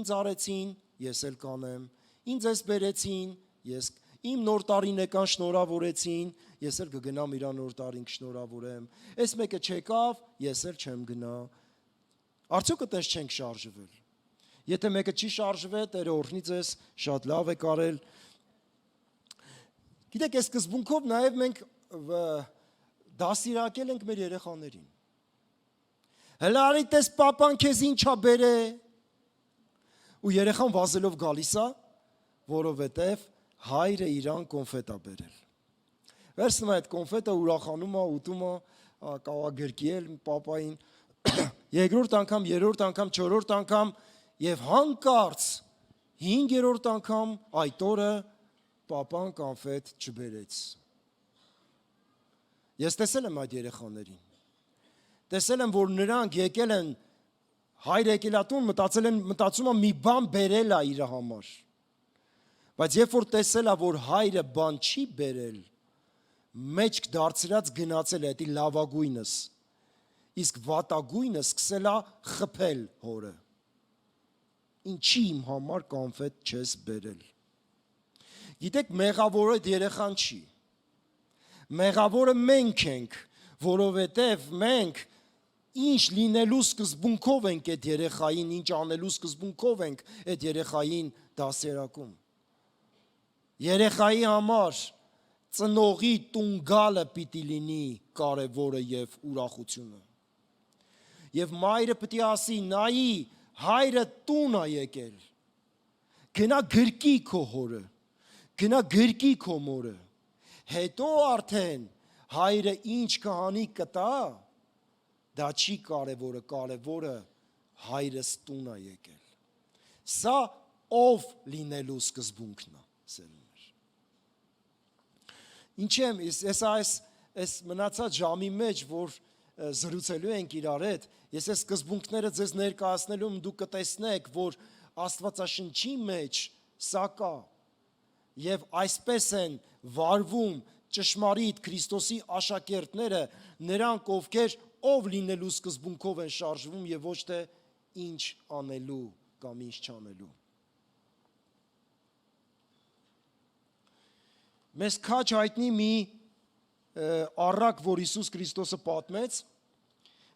Ինձ արեցին, ես էլ կանեմ, ինձ ես բերեցին, ես իմ նոր տարինեկան շնորհավորեցին, ես էլ կգնամ իր նոր տարին կշնորհավորեմ, այս մեկը չեկավ, ես էլ չեմ գնա։ Արդյոք այդպես չենք շարժվել։ Եթե մեկը չի շարժվել, Տերը օրհնի ձեզ, շատ լավ եք արել։ Գիտեք, այս սկզբունքով նաև մենք դասիրակել ենք մեր երեխաներին։ Հələ արի տես պապան քեզ ինչա բերե։ Ու երեխան վազելով գալիս է, որովհետև հայրը իրան կոնֆետ է բերել։ Վերցնում է այդ կոնֆետը, ուրախանում է, ուտում է, կարող է գրկել պապային, երկրորդ անգամ, երրորդ անգամ, չորրորդ անգամ եւ հանկարծ 5-րդ անգամ այդ օրը պապան կոնֆետ չբերեց։ Ես տեսել եմ այդ երեխաներին։ Տեսել եմ, որ նրանք եկել են, հայրը եկել է տուն, մտածում է մի բան բերել է իր համար։ Բայց երբ որ տեսել է, որ հայրը բան չի բերել, մեջք դարձրած գնացել է, դա լավագույնս, իսկ վատագույնը սկսել է խփել հորը։ Ինչի իմ համար կոնֆետ չես բերել։ Գիտեք, մեղավորը այդ երեխան չի։ Մեղավորը մենք ենք, որովհետև մենք ինչ լինելու սկզբունքով ենք այդ երեխային, ինչ անելու սկզբունքով ենք այդ երեխային դասերակում։ Երեխայի համար ծնողի տուն գալը պիտի լինի կարևորը եւ ուրախությունը։ Եվ մայրը պիտի ասի, նայի, հայրը տուն է եկել, գնա գրկի քո հորը, գնա գրկի քո մորը, հետո արդեն հայրը ինչ կհանի կտա, դա չի կարևորը, կարևորը հայրս տուն է եկել։ Սա ով լինելու սկզբունքն է, սերունդներ։ Ինչ եմ, այս մնացած ժամի մեջ, որ զրուցելու ենք իրար հետ, ես այս սկզբունքները ձեզ ներկայացնելու եմ, դուք կտեսնեք, որ Աստվածաշնչի մեջ սա կա, եւ այսպես են վարվում ճշմարիտ Քրիստոսի աշակերտները, նրանք ովքեր ով լինելու սկզբունքով են շարժվում եւ ոչ թե ինչ անելու կամ ինչ չանելու։ Մեզ քաչ հայտնի մի առակ, որ Հիսուս Քրիստոսը պատմեց,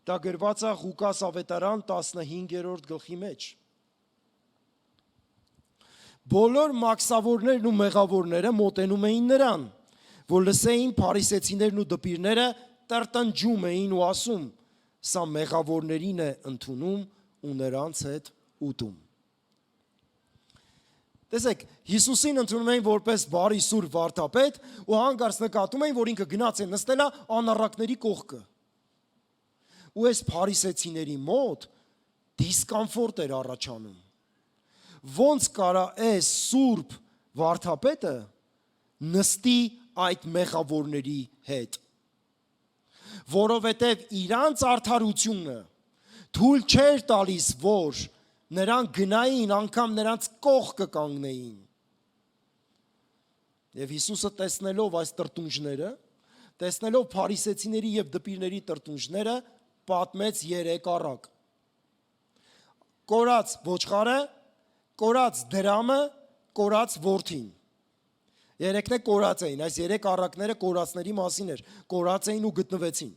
դա գրված է Ղուկաս ավետարան 15-րդ գլխի մեջ։ Բոլոր մաքսավորներն ու մեղավորները մոտենում էին նրան, որ լսեին փարիսեցիներն ու դպիրները տրտնջում էին ու ասում. սա մեղավորներին է ընդունում ու նրանց հետ ուտում։ Տեսեք, Հիսուսին ընդունում էին որպես բարի սուր վարդապետ ու հանկարծ նկատում էին, որ ինքը գնաց է նստել է անառակների կողքը։ Ու այս փարիսեցիների մոտ դիսկոմֆորտ էր առաջանում։ Ոնց կարա այս սուրբ վարդապետը նստի այդ մեղավորների հետ, որովհետև իրանց արդարությունը թույլ չէր տալիս, որ նրանք գնային, անգամ նրանց կողքը կանգնեին։ Եվ Հիսուսը տեսնելով այս տրտունջները, տեսնելով փարիսեցիների եւ դպիրների տրտունջները, պատմեց 3 առակ։ Կորած ոչխարը, կորած դրամը, կորած որդին։ Երեքն է կորած էին, այս 3 առակները կորածների մասին էր, կորած էին ու գտնվեցին։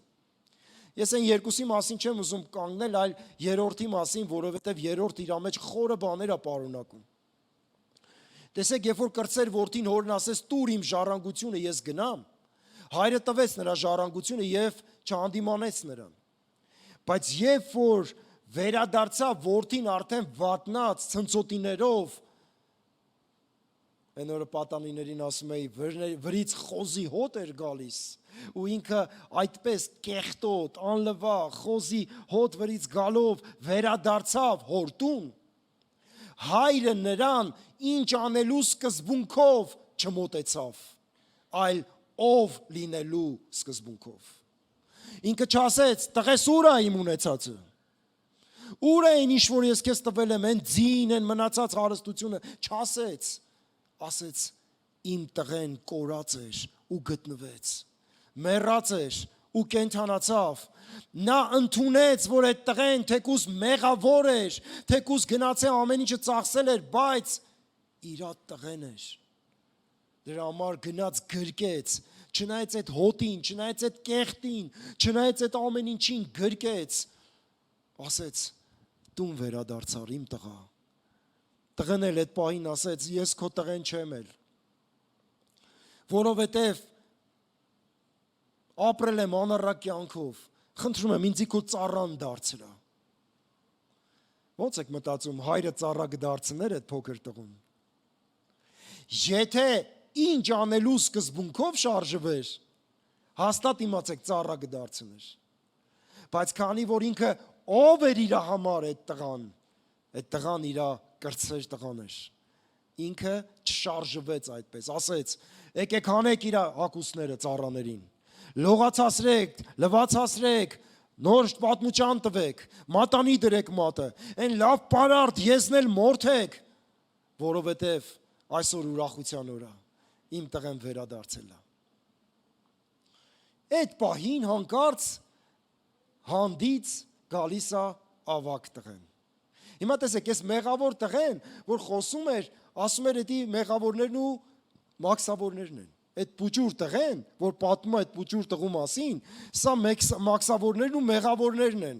Ես այն երկուսի մասին չեմ ուզում կանգնել, այլ երրորդի մասին, որովհետև երրորդ իր մեջ խորը բաներ է պարունակում։ Տեսեք, երբ որ կրծեր որդին հորն ասես տուր իմ ժառանգությունը, ես գնամ, հայրը տվեց նրա ժառանգությունը եւ չհանդիմանեց նրան։ Բայց երբ որ վերադարձավ որդին արդեն վատնած ցնցոտիներով, այն օրը պատանիներին ասում էի, վրից խոզի հոտ էր գալիս, ու ինքը այդպես կեղտոտ, անլվա, խոզի հոտ վրից գալով վերադարձավ հորտուն, հայրը նրան ինչ անելու սկզբունքով չմոտեցավ, այլ ով լինելու սկզբունքով։ Ինքը չասեց, տղես ուր է իմ ունեցածը, ուր է ինչ որ ես քեզ տվել եմ, են ձին, են մնացած հարստությունը, չասեց, ասեց իմ տղեն կորած էր ու գտնվեց, մեռած էր ու կենդանացավ, նա ընդունեց, որ այդ տղեն թեկուզ մեղավոր էր, թեկուզ գնացե ամեն ինչը ծախսել էր, բայց իրա տղեն էր, դրա համար գնաց գրկեց, չնայեց այդ հոտին, չնայեց այդ կեղտին, չնայեց այդ ամեն ինչին գրկեց, ասեց տուն վերադարձար իմ տղա, տղեն էլ այդ պահին ասեց, ես քո տղեն չեմ էլ, որովհետև ապրել եմ անառակ կյանքով, խնդրում եմ ինձի քո ծառան դարձրա, Ոնց եք մտածում հայրը ծառա կդարձներ այդ փոքր տղուն։ Եթե ինչ անելու սկզբունքով շարժվեր, հաստատ իմացեք ծառա կդարձներ։ Բայց քանի որ ինքը ով էր իր համար այդ տղան իր կրտսեր տղան էր։ Ինքը չշարժվեց այդպես, ասեց. եկեք հանեք իր հագուստները ծառաներին, լողացացրեք, լվացացրեք, նոր պատմուճան տվեք, մատանի դրեք մատը, այն լավ պարարտ եզնել մորթեք, որովհետև այսօր ուրախության օր է, իմ տղեն վերադարձել է։ Այդ պահին հանկարծ հանդից գալիս է ավակ տղեն։ Հիմա տեսեք, այս մեղավոր տղեն, որ խոսում էր, ասում էր, էդի մեղավորներն ու մաքսավորներն են։ Այդ փուճուր տղեն, որ պատմում է այդ փուճուր տղու մասին, սա մաքսավորներն ու մեղավորներն են,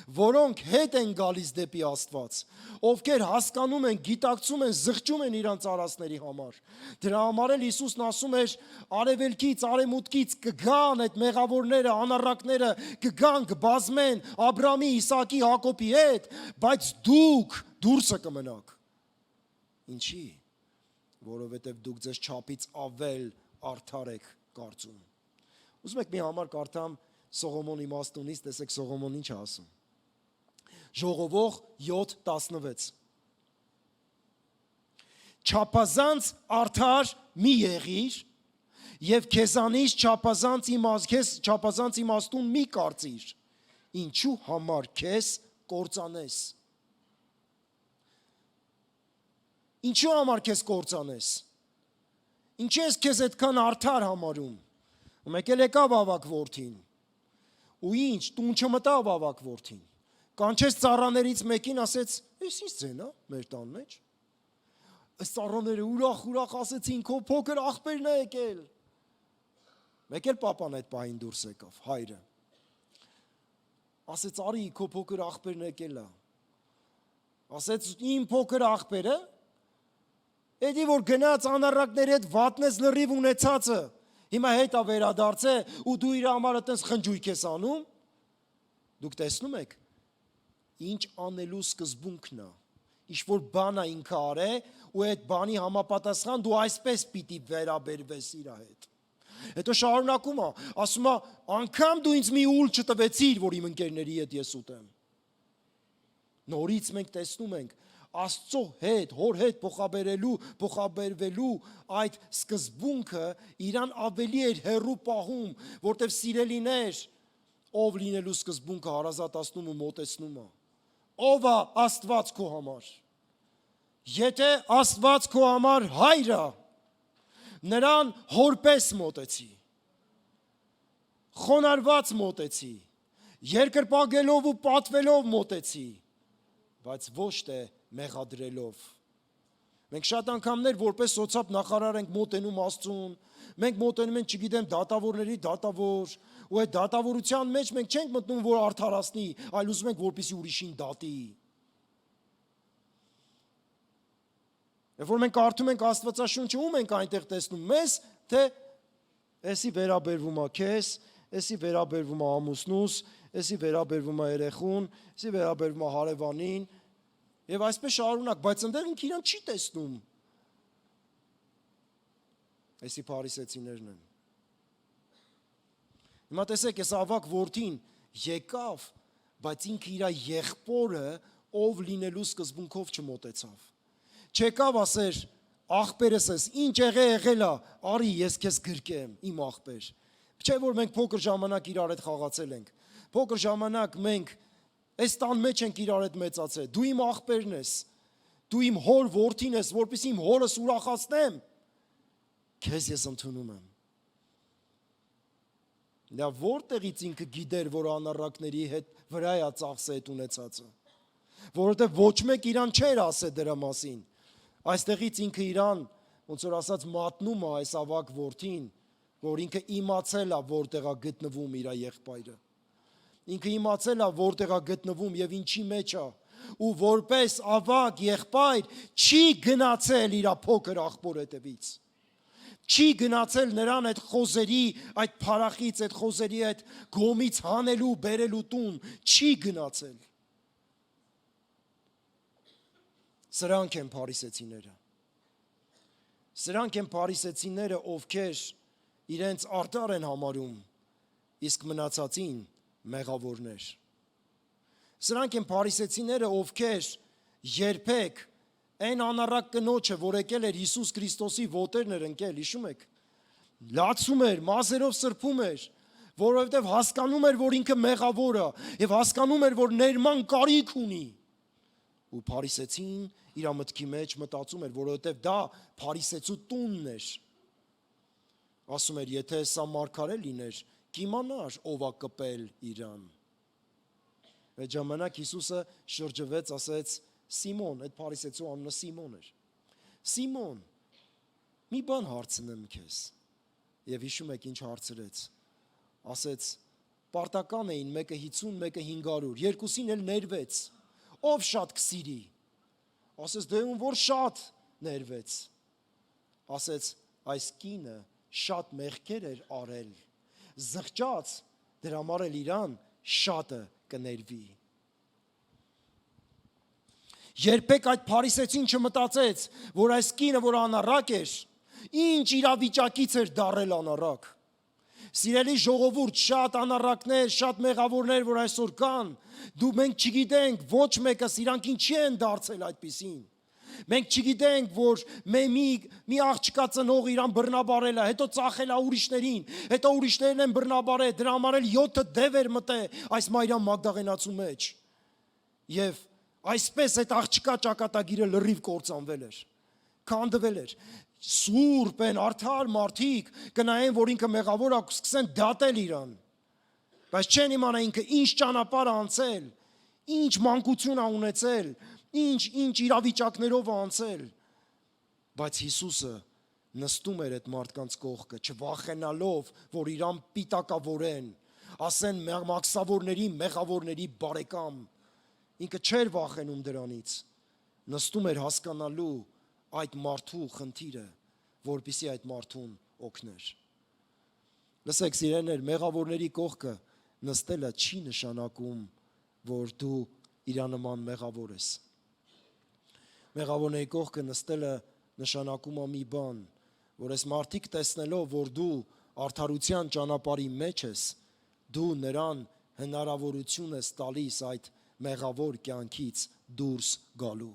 որոնք հետ են գալիս դեպի Աստված, ովքեր հասկանում են, գիտակցում են, զղջում են իրանց արածների համար։ Դրա համար էլ Հիսուսն ասում էր, արևելքից, արևմուտքից կգան այդ մեղավորները, անառակները, կգան, կբազմեն Աբրամի, Իսակի, Հակոբի հետ, բայց դուք դուրսը կմնաք։ Ինչի՞։ Որովհետև դուք ձեզ չափից ավել արդար եք կարծում։ Ուզում եք մի համար կարդամ Սողոմոն իմաստունից, տեսեք Սողոմոն ինչ է ասում։ Ժողովող 7:16 Չափազանց արդար մի եղիր եւ քեզանից չափազանց իմաստուն մի կարծիր, ինչու համար քեզ կործանես։ Ինչու համար քեզ կործանես։ Ինչի ես քեզ այդքան արդար համարում։ Ու մեկ էլ եկավ ավակ որդին։ Ու ինչ, տուն չմտավ ավակ որդին։ Կանչեց ծառաներից մեկին, ասեց. «Էս ինչ ձեն է մեր տան մեջ»։ Այս ծառաները ուրախ ասեցին, «Քո փոքր աղբերն է եկել»։ Մեկ էլ պապան այդ պահին դուրս եկավ, հայրը։ Ասեց. «Արի, քո փոքր աղբերն եկել է»։ Ասեց. «Իմ փոքր աղբերը»։ Էդի որ գնաց անառակների հետ վատնեց լրիվ ունեցածը, հիմա հետա վերադարձե ու դու իր համար այդպես խնջույք ես անում։ Դուք տեսնում եք, ինչ անելու սկզբունքն է, ինչ որ բան է ինքը արե ու այդ բանի համապատասխան դու այսպես պիտի վերաբերվես իր հետ։ Հետո շարունակում է, ասում է, անգամ դու ինձ մի ուլ չտվեցիր, որ իմ ընկերների հետ ես ուտեմ։ Նորից մենք տեսնում ենք Աստծո հետ, հոր հետ փոխաբերվելու այդ սկզբունքը իրան ավելի էր հեռու պահում, որտեվ սիրելիներ, ով լինելու սկզբունքը հարազատացնում ու մոտեցնում է։ Ով է Աստված քո համար։ Եթե Աստված քո համար հայր է, նրան հորպես մոտեցի, խոնարհված մոտեցի, երկրպագելով ու պատվելով մոտեցի, բայց ոչ թե մեղադրելով։ Մենք շատ անգամներ որպես սոցապ նախարար ենք մոտենում Աստծուն, մենք մոտենում ենք, չգիտեմ, դատավորների դատավոր, ու այդ դատավորության մեջ մենք չենք մտնում, որ արդարացնի, այլ ուզում ենք, որպեսզի ուրիշին դատի։ Երբ որ մենք կարդում ենք Աստվածաշունչը, ում ենք այնտեղ տեսնում, մեզ, թե էսի վերաբերվում է քեզ, էսի վերաբերվում է ամուսնուս, էսի վերաբերվում է երեխուն, էսի վերաբերվում է հարևանին, եւ այսպես շարունակ, բայց այնտեղ ինքը իրան չի տեսնում։ Էսի փարիսեցիներն են։ Հիմա տեսեք, այս ավակ որդին եկավ, բայց ինքը իր եղբորը ով լինելու սկզբունքով չմոտեցավ։ Չեկավ ասեր, աղբերս ես, ինչ եղել է, արի ես քեզ գրկեմ, իմ աղբեր։ Չէ՞ որ մենք փոքր ժամանակ իրար հետ խաղացել ենք։ Փոքր ժամանակ մենք այս տան մեջ ենք իրար հետ մեծացել, դու իմ աղբերն ես, դու իմ հոր որդին ես, որպեսզի իմ հորս ուրախացնեմ, քեզ ես ընդունում եմ։ Նա որտեղից ինքը գիտեր, որ անառակների հետ վրա է ծախսը այդ ունեցածը, որովհետև ոչ մեկ իրան չէր ասել դրա մասին։ Այստեղից ինքը իրան, ոնց որ ասած, մատնում է այս ավակ որդին, որ ինքը իմացել է որտեղ է գտնվում իր եղբայրը։ Ինքը իմացել է որտեղ է գտնվում եւ ինչի մեջ է, ու որպես ավակ եղբայր չի գնացել իր փոքր աղբոր հետևից։ Չի գնացել նրան այդ խոզերի, այդ փարախից, այդ խոզերի այդ գոմից հանելու, բերելու տուն, չի գնացել։ Սրանք են փարիսեցիները։ Սրանք են փարիսեցիները, ովքեր իրենց արդար են համարում, իսկ մնացածին մեղավորներ։ Սրանք են փարիսեցիները, ովքեր երբեք այն անառակ կնոջը, որ եկել էր Հիսուս Քրիստոսի ոտերն էր ընկել, հիշում եք, լացում էր, մազերով սրբում էր, որովհետև հասկանում էր, որ ինքը մեղավոր է եւ հասկանում էր, որ ներման կարիք ունի։ Ու փարիսեցին իր մտքի մեջ մտածում էր, որովհետև դա փարիսեցու տունն էր։ Ասում էր, եթե սա մարգարե լիներ, կիմանար ով է կպել իրան։ Այդ ժամանակ Հիսուսը շրջվեց, ասեց. Սիմոն, այդ փարիսեցու անունը Սիմոն էր։ Սիմոն, մի բան հարցնեմ քեզ։ Եվ հիշում եք ինչ հարցրեց։ Ասեց, պարտական էին, մեկը 50, մեկը 500, երկուսին էլ ներվեց։ Ով շատ կսիրի։ Ասեց, դե ում որ շատ ներվեց։ Ասեց, այս կինը շատ մեղքեր էր արել։ Զղջաց, դրա համար էլ իրան շատը կներվի։ Երբեք այդ փարիսեցին չմտածեց, որ այս կինը, որ անառակ էր, ինչ իրավիճակից էր դառել անառակ։ Սիրելի ժողովուրդ, շատ անառակներ, շատ մեղավորներ, որ այսօր կան, մենք չգիտենք, ոչ մեկս իրանք ինչի են դարձել այդպիսին։ Մենք չգիտենք, որ մի աղջկա ծնող իրան բռնաբարել է, հետո ծախել է ուրիշներին, հետո ուրիշներն են բռնաբարել, դրա համար էլ 7 դև էր մտել այս Մարիամ Մագդաղենացու մեջ։ Եվ այսպես այդ աղջկա ճակատագիրը լրիվ կործանվել էր, քանդվել էր։ Սուրբ են, արդար մարդիկ կնայեն, որ ինքը մեղավոր է, սկսեն դատել իրան։ Բայց չեն իմանա ինքը ինչ ճանապարհ անցել, ինչ մանկություն է ունեցել, ինչ իրավիճակներով է անցել։ Բայց Հիսուսը նստում էր այդ մարդկանց կողքը, չվախենալով, որ իրան պիտակավորեն, ասեն մաքսավորների, մեղավորների բարեկամ։ Ինքը չէր վախենում դրանից, նստում էր հասկանալու այդ մարդու խնդիրը, որպեսզի այդ մարդուն օգներ։ Լսեք սիրելիներ, մեղավորների կողքը նստելը չի նշանակում, որ դու իրանման մեղավոր ես։ Մեղավորների կողքը նստելը նշանակում է մի բան, որ այս մարդիկ տեսնելով, որ դու արդարության ճանապարհի մեջ ես, դու նրան հնարավորություն ես տալիս այդ մեղավոր կյանքից դուրս գալու։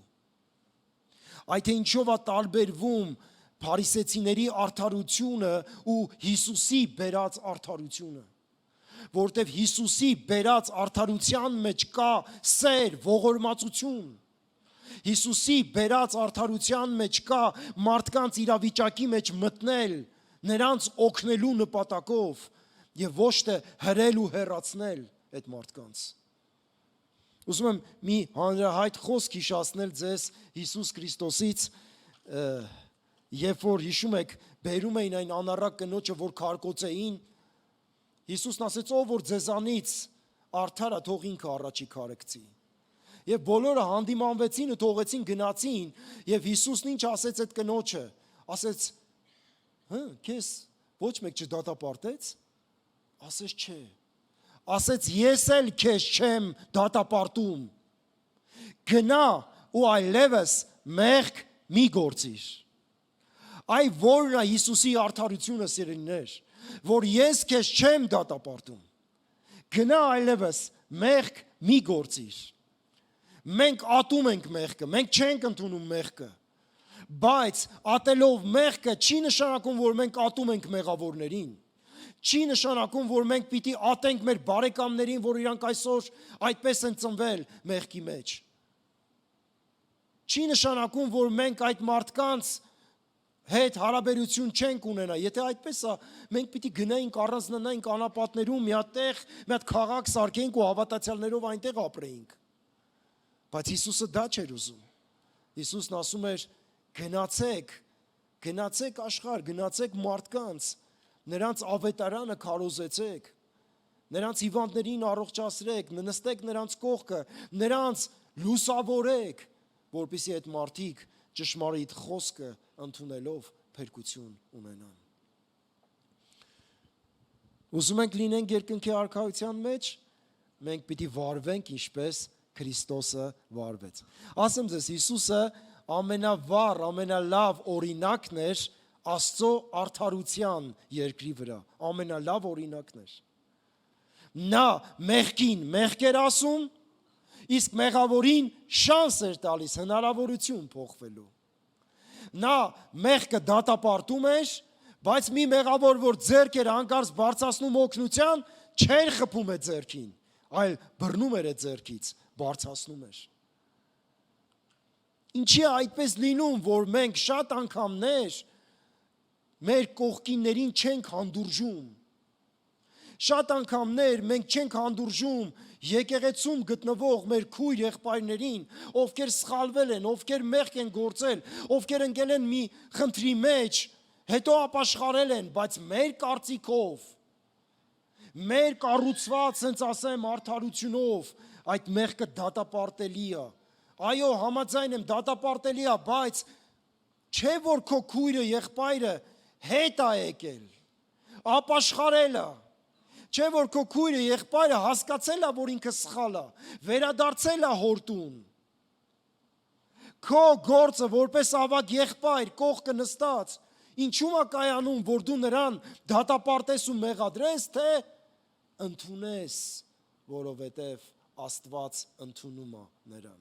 Այդ ինչով է տարբերվում փարիսեցիների արդարությունը ու Հիսուսի բերած արդարությունը, որտեղ Հիսուսի բերած արդարության մեջ կա սեր, ողորմածություն։ Հիսուսի բերած արդարության մեջ կա մարդկանց իրավիճակի մեջ մտնել, նրանց օգնելու նպատակով եւ ոչ թե հրել ու հեռացնել այդ մարդկանց։ Ուզում եմ մի հանրահայտ խոսք հիշեցնել ձեզ Հիսուս Քրիստոսից, երբ որ հիշում եք, բերում էին այն անառակ կնոջը, որ քարկոծեին, Հիսուսն ասեց, ով որ ձեզանից արդար է, թող ինքը առաջի քարեկցի։ Եվ բոլորը հանդիմանվեցին ու թողեցին գնացին, եւ Հիսուսն ինչ ասեց այդ կնոջը, ասեց, քեզ ոչ մեկ չդատապարտեց, ասեց չէ։ Ասեց ես էլ քեզ չեմ դատապարտում, գնա ու այլևս մեղք մի գործիր։ Այ որն է Հիսուսի արդարությունը, սիրելիներ, որ ես քեզ չեմ դատապարտում, գնա այլևս մեղք մի գործիր։ Մենք ատում ենք մեղքը, մենք չենք ընդունում մեղքը, բայց ատելով մեղքը չի նշանակում, որ մենք ատում ենք մեղավորներին։ Չի նշանակում, որ մենք պիտի ատենք մեր բարեկամներին, որ իրանք այսօր այդպես են ծնվել մեղքի մեջ։ Չի նշանակում, որ մենք այդ մարդկանց հետ հարաբերություն չենք ունենա։ Եթե այդպես է, մենք պիտի գնայինք առանձնանայինք անապատներում, մի հատ քաղաք սարքեինք ու հավատացյալներով այնտեղ ապրեինք։ Բայց Հիսուսը դա չէր ուզում։ Հիսուսն ասում էր. գնացեք աշխարհ, գնացեք մարդկանց, նրանց ավետարանը քարոզեցեք, նրանց հիվանդներին առողջացրեք, նստեք նրանց կողքը, նրանց լուսավորեք, որպեսզի այդ մարդիկ ճշմարիտ խոսքը ընդունելով փրկություն ունենան։ Ուզում ենք լինենք երկնքի արքայության մեջ, մենք պիտի վարվենք ինչպես Քրիստոսը վարվեց։ Ասեմ ձեզ, Հիսուսը ամենավառ, ամենալավ օրինակն էր Աստծո արդարության երկրի վրա, ամենալավ օրինակն էր։ Նա մեղքին մեղք էր ասում, իսկ մեղավորին շանս էր տալիս, հնարավորություն փոխվելու։ Նա մեղքը դատապարտում էր, բայց մի մեղավոր, որ ձեռք էր հանկարծ բարձրացնում օգնության, չէր խփում այդ ձեռքին, այլ բռնում էր այդ ձեռքից, բարձրացնում էր։ Ինչի է այդպես լինում, որ մենք շատ անգամներ մեր կողքիններին չենք հանդուրժում։ Շատ անգամներ մենք չենք հանդուրժում եկեղեցում գտնվող մեր քույր եղբայրներին, ովքեր սխալվել են, ովքեր մեղք են գործել, ովքեր ընկել են մի խնդրի մեջ, հետո ապաշխարել են, բայց մեր կարծիքով, մեր կառուցված, ասենց ասեմ, արդարությունով այդ մեղքը դատապարտելի է։ Այո, համաձայն եմ, դատապարտելի է, բայց չէ որ քո քույրը, եղբայրը հետ է եկել, ապաշխարել է, չէ որ քո քույրը, եղբայրը հասկացել է, որ ինքը սխալ է, վերադարձել է հորտուն։ Քո գործը որպես ավագ եղբայր կողքը նստած, ինչու՞ է կայանում, որ դու նրան դատապարտես ու մեղադրես, թե ընդունես, որովհետև Աստված ընդունում է նրան։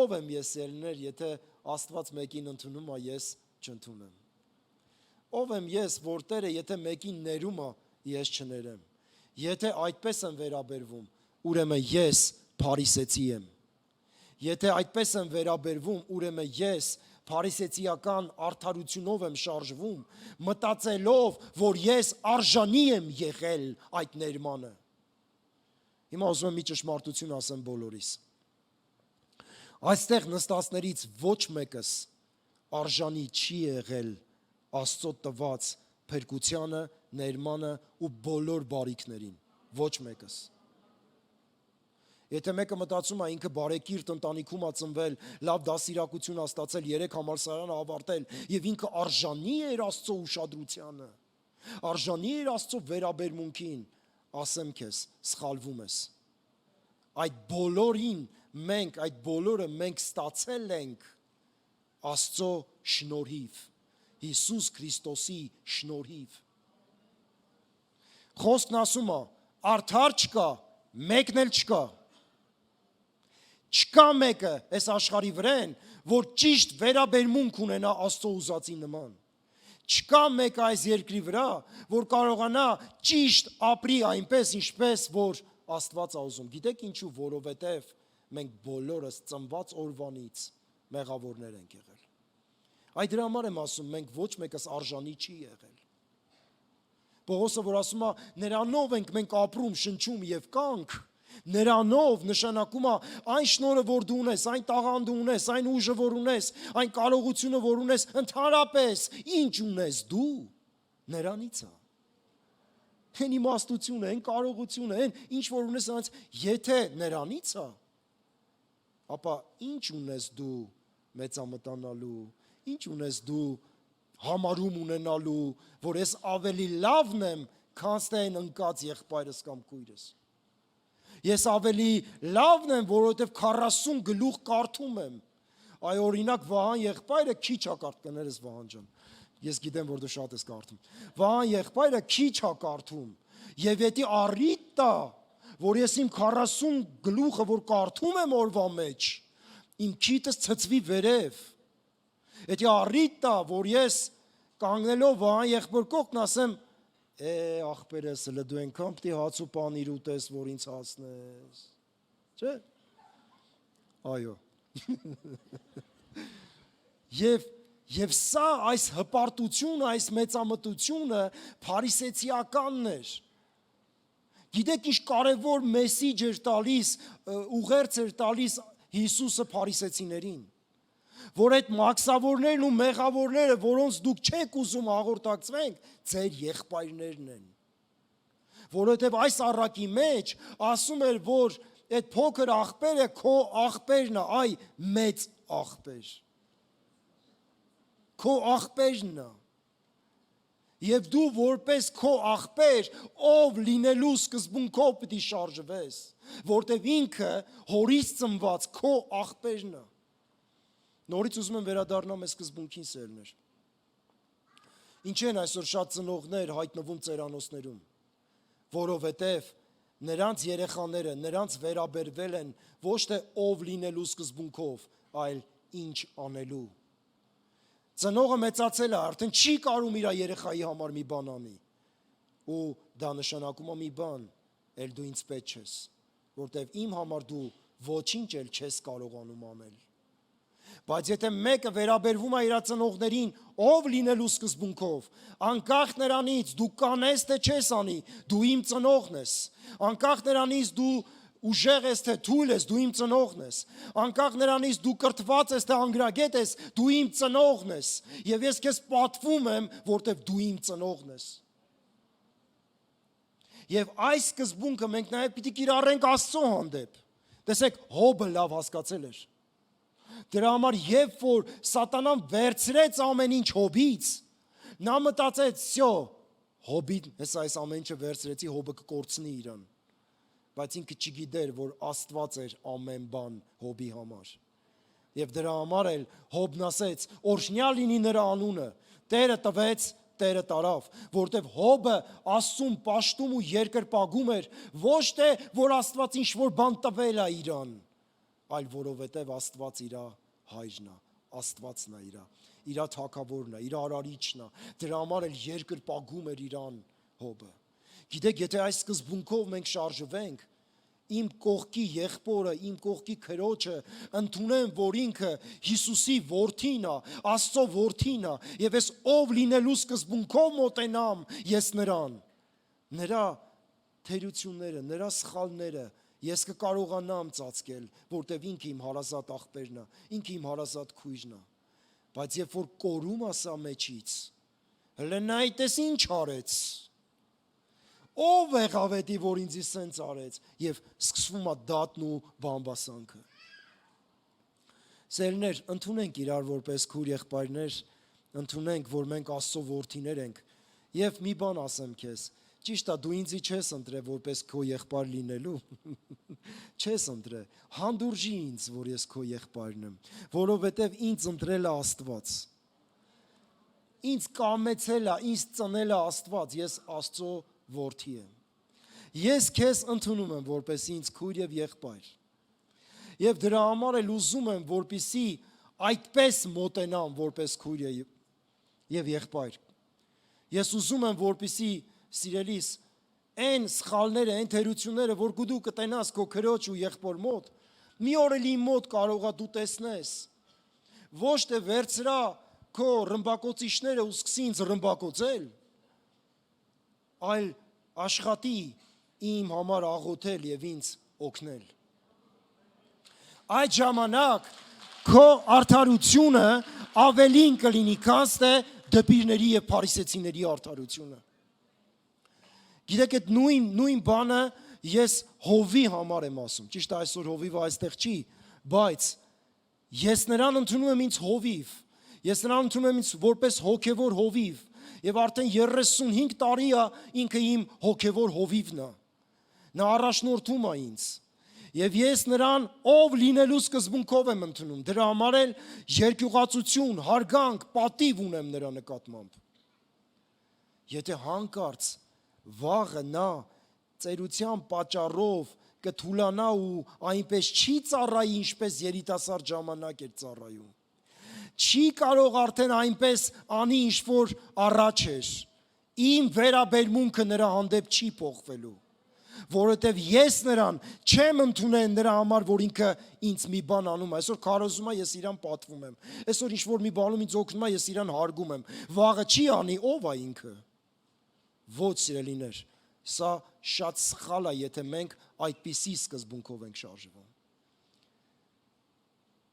Ով եմ ես ելներ, եթե Աստված մեկին ընդունում է, ես չընդունեմ։ Ով եմ ես, որ Տերը, եթե մեկին ներում է, ես չներեմ։ Եթե այդպես եմ վերաբերվում, ուրեմն ես փարիսեցի եմ։ Եթե այդպես եմ վերաբերվում, ուրեմն ես փարիսեցիական արդարությունով եմ շարժվում, մտածելով, որ ես արժանի եմ եղել այդ ներմանը։ Հիմա ուզում եմ մի ճշմարտություն ասեմ բոլորիս։ Այստեղ նստածներից ոչ մեկս արժանի չի եղել Աստծո տված փրկությանը, ներմանը ու բոլոր բարիքներին, ոչ մեկս։ Եթե մեկը մտածում է ինքը բարեկիրթ ընտանիքում է ծնվել, լավ դասիրակություն է ստացել, 3 համալսարան ավարտել եւ ինքը արժանի էր Աստծո ուշադրությանը, արժանի էր Աստծո վերաբերմունքին, ասեմ քեզ, սխալվում ես։ Այդ բոլորը մենք ստացել ենք Աստծո շնորհիվ, Հիսուս Քրիստոսի շնորհիվ։ Խոսքն ասում է, արդար չկա, մեկն էլ չկա։ Չկա մեկը այս աշխարհի վրան, որ ճիշտ վերաբերմունք ունենա Աստծո ուզածի նման։ Չկա մեկը այս երկրի վրա, որ կարողանա ճիշտ ապրի այնպես, ինչպես որ Աստված է ուզում։ Գիտեք ինչու, որովհետև մենք բոլորս ծնված օրվանից մեղավորներ ենք եղել։ Այդ դրա համար եմ ասում, մենք ոչ մեկս արժանի չի եղել։ Պողոսը, որ ասում է, նրանով ենք մենք ապրում, շնչում եւ կանք, նրանով նշանակում է այն շնորհը, որ դու ունես, այն տաղանդը ունես, այն ուժը, որ ունես, այն կարողությունը, որ ունես, ընդհանրապես ինչ ունես դու, նրանից է։ Այն իմաստությունը, այն կարողությունը, այն ինչ որ ունես, եթե նրանից է, ապա ինչ ունես դու մեծամտանալու, ինչ ունես դու համարում ունենալու, որ ես ավելի լավն եմ, քան թե այն ընկած եղբայրս կամ քույրս։ Ես ավելի լավն եմ, որովհետև 40 գլուխ կարդում եմ։ Այ օրինակ Վահան եղբայրը քիչ է կարդում, կներես Վահան ջան։ Ես գիտեմ, որ դու շատ ես կարդում։ Վահան եղբայրը քիչ է կարդում։ Եվ եթե առիթ տա, որ ես իմ 40 գլուխը, որ կարդում եմ օրվա մեջ, իմ քիթս ցծվի վերև։ Եթե առիթ տա, որ ես կանգնելով Վահան եղբոր կողքն ասեմ, ախպերս, հլը դու ենքան պտի հաց ու պանիր ուտես, որ ինձ հասնես, չէ՞։ Այո։ Եվ սա այս հպարտությունը, այս մեծամտությունը փարիսեցիականն էր։ Գիտեք ինչ կարևոր մեսիջ էր տալիս, ուղերձ էր տալիս Հիսուսը փարիսեցիներին, որ այդ մաքսավորներն ու մեղավորները, որոնց դուք չեք ուզում հաղորդակցվենք, ձեր եղբայրներն են։ Որովհետև այս առակի մեջ ասում էր, որ այդ փոքր աղբերը քո աղբերն է, այ մեծ աղբեր։ Քո աղբերն է։ Եվ դու որպես քո աղբեր, ով լինելու սկզբունքով պիտի շարժվես, որտև ինքը հորից ծնված քո աղբերն է։ Նորից ուզում եմ վերադառնամ այս սկզբունքին, սերներ։ Ինչ են այսօր շատ ծնողներ հայտնվում ծերանոցներում, որովհետև նրանց երեխաները նրանց վերաբերվել են ոչ թե ով լինելու սկզբունքով, այլ ինչ անելու։ Ծնողը մեծացել է, արդեն չի կարում իր երեխայի համար մի բան անի։ Ու դա նշանակում է մի բան, էլ դու ինձ պետք չես, որտեվ իմ համար դու ոչինչ էլ չես կարողանում անել։ Բայց եթե մեկը վերաբերվում է իր ծնողներին ով լինելու սկզբունքով, անկախ նրանից դու կանես թե չես անի, դու իմ ծնողն ես, անկախ նրանից դու ուժեղ ես թե թույլ ես, դու իմ ծնողն ես, անկախ նրանից դու կրթված ես թե անգրագետ ես, դու իմ ծնողն ես, եւ ես քեզ պատվում եմ, որտեվ դու իմ ծնողն ես։ Եվ այս սկզբունքը մենք նաև պիտի կիրառենք Աստծո հանդեպ։ Տեսեք, Հոբը լավ հասկացել էր։ Դրա համար երբ որ Սատանան վերցրեց ամեն ինչ Հոբից, նա մտածեց, «Սյո, Հոբին, հեսա այս ամեն ինչը վերցրեցի, Հոբը կկորցնի իրան»։ Բայց ինքը չգիտեր, որ Աստված էր ամեն բան Հոբի համար։ Եվ դրա համար էլ Հոբն ասեց, օրհնյալ լինի նրա անունը, Տերը տվեց, Տերը տարավ, որտև Հոբը Աստծուն պաշտում ու երկրպագում էր, ոչ թե որ Աստված ինչ որ բան տվել է իրան, այլ որովհետև Աստված իր հայրն է, Աստվածն է իր թագավորն է, իր արարիչն է, դրա համար էլ երկրպագում էր իրան Հոբը։ Գիտեք, եթե այս սկզբունքով մենք շարժվենք, իմ կողքի եղբորը, իմ կողքի քրոջը ընդունեմ, որ ինքը Հիսուսի որդին է, Աստծո որդին է, եւ ես ով լինելու սկզբունքով մոտենամ ես նրան, նրա թերությունները, նրա սխալները ես կկարողանամ ծածկել, որտեվ ինքը իմ հարազատ աղբերն է, ինքը իմ հարազատ քույրն է։ Բայց երբ որ կորում ասա մեջից, հələ նայ տես ինչ արեց, ով եղավ էդի, որ ինձ սենց արեց, եւ սկսվում է դատն ու բամբասանքը։ Սերներ, ընդունենք իրար որպես քույր եղբայրներ, ընդունենք, որ մենք Աստծո որդիներ ենք, եւ մի բան ասեմ քեզ, ճիշտ է, դու ինձի չես ընտրել որպես քո եղբայր լինելու, չես ընտրել, հանդուրժի ինձ, որ ես քո եղբայրն եմ, որովհետեւ ինձ ընտրել է Աստված, ինձ կամեցել է, ինձ ծնել է Աստված, ես Աստծո որդի եմ։ Ես քեզ ընդունում եմ որպես ինձ քույր եւ եղբայր։ Եվ դրա համար էլ ուզում եմ, որպեսզի այդպես մոտենամ որպես քույր եւ եղբայր։ Ես ուզում եմ, որպեսզի սիրելիս այն սխալները, այն թերությունները, որ դու կտենաս քո քրոջ ու եղբոր մոտ, մի օր էլ իմ մոտ կարող է դու տեսնես։ Ոչ թե վերցրա քո ռմբակոծիչները ու սկսի ինձ ռմբակոծել, այլ աշխատի իմ համար աղոթել եւ ինձ օգնել։ Այդ ժամանակ քո արդարությունը ավելին կլինի, քան թե դպիրների եւ փարիսեցիների արդարությունը։ Գիտեք, այդ նույն բանը ես Հովի համար եմ ասում։ Ճիշտ է, այսօր Հովիվը այստեղ չի, բայց ես նրան ընդունում եմ ինձ Հովիվ։ Ես նրան ընդունում եմ ինձ որպես հոգևոր Հովիվ։ Եվ արդեն 35 տարի է ինքը իմ հոգևոր Հովիվն է։ Նա առաջնորդում է ինձ։ Եվ ես նրան ով լինելու սկզբունքով եմ ընդունում։ Դրա համար էլ երկյուղացություն, հարգանք, պատիվ ունեմ նրա նկատմամբ։ Եթե հանկարծ վաղը նա ծերության պատճառով կթուլանա ու այնպես չի ծառայի, ինչպես երիտասարդ ժամանակ էր ծառայում։ Չի կարող արդեն այնպես անի, ինչ որ առաջ էր։ Իմ վերաբերմունքը նրա հանդեպ չի փոխվելու, որովհետև ես նրան չեմ ընդունել նրա համար, որ ինքը ինձ մի բան անում է։ Այսօր քարոզում է, ես իրան պատվում եմ։ Այսօր ինչ որ մի բանում ինձ օգնում է, ես իրան հարգում եմ։ Վաղը չի անի, ով է ինքը։ Ոչ, սիրելիներ, սա շատ սխալ է, եթե մենք այդպիսի սկզբունքով ենք շարժվում։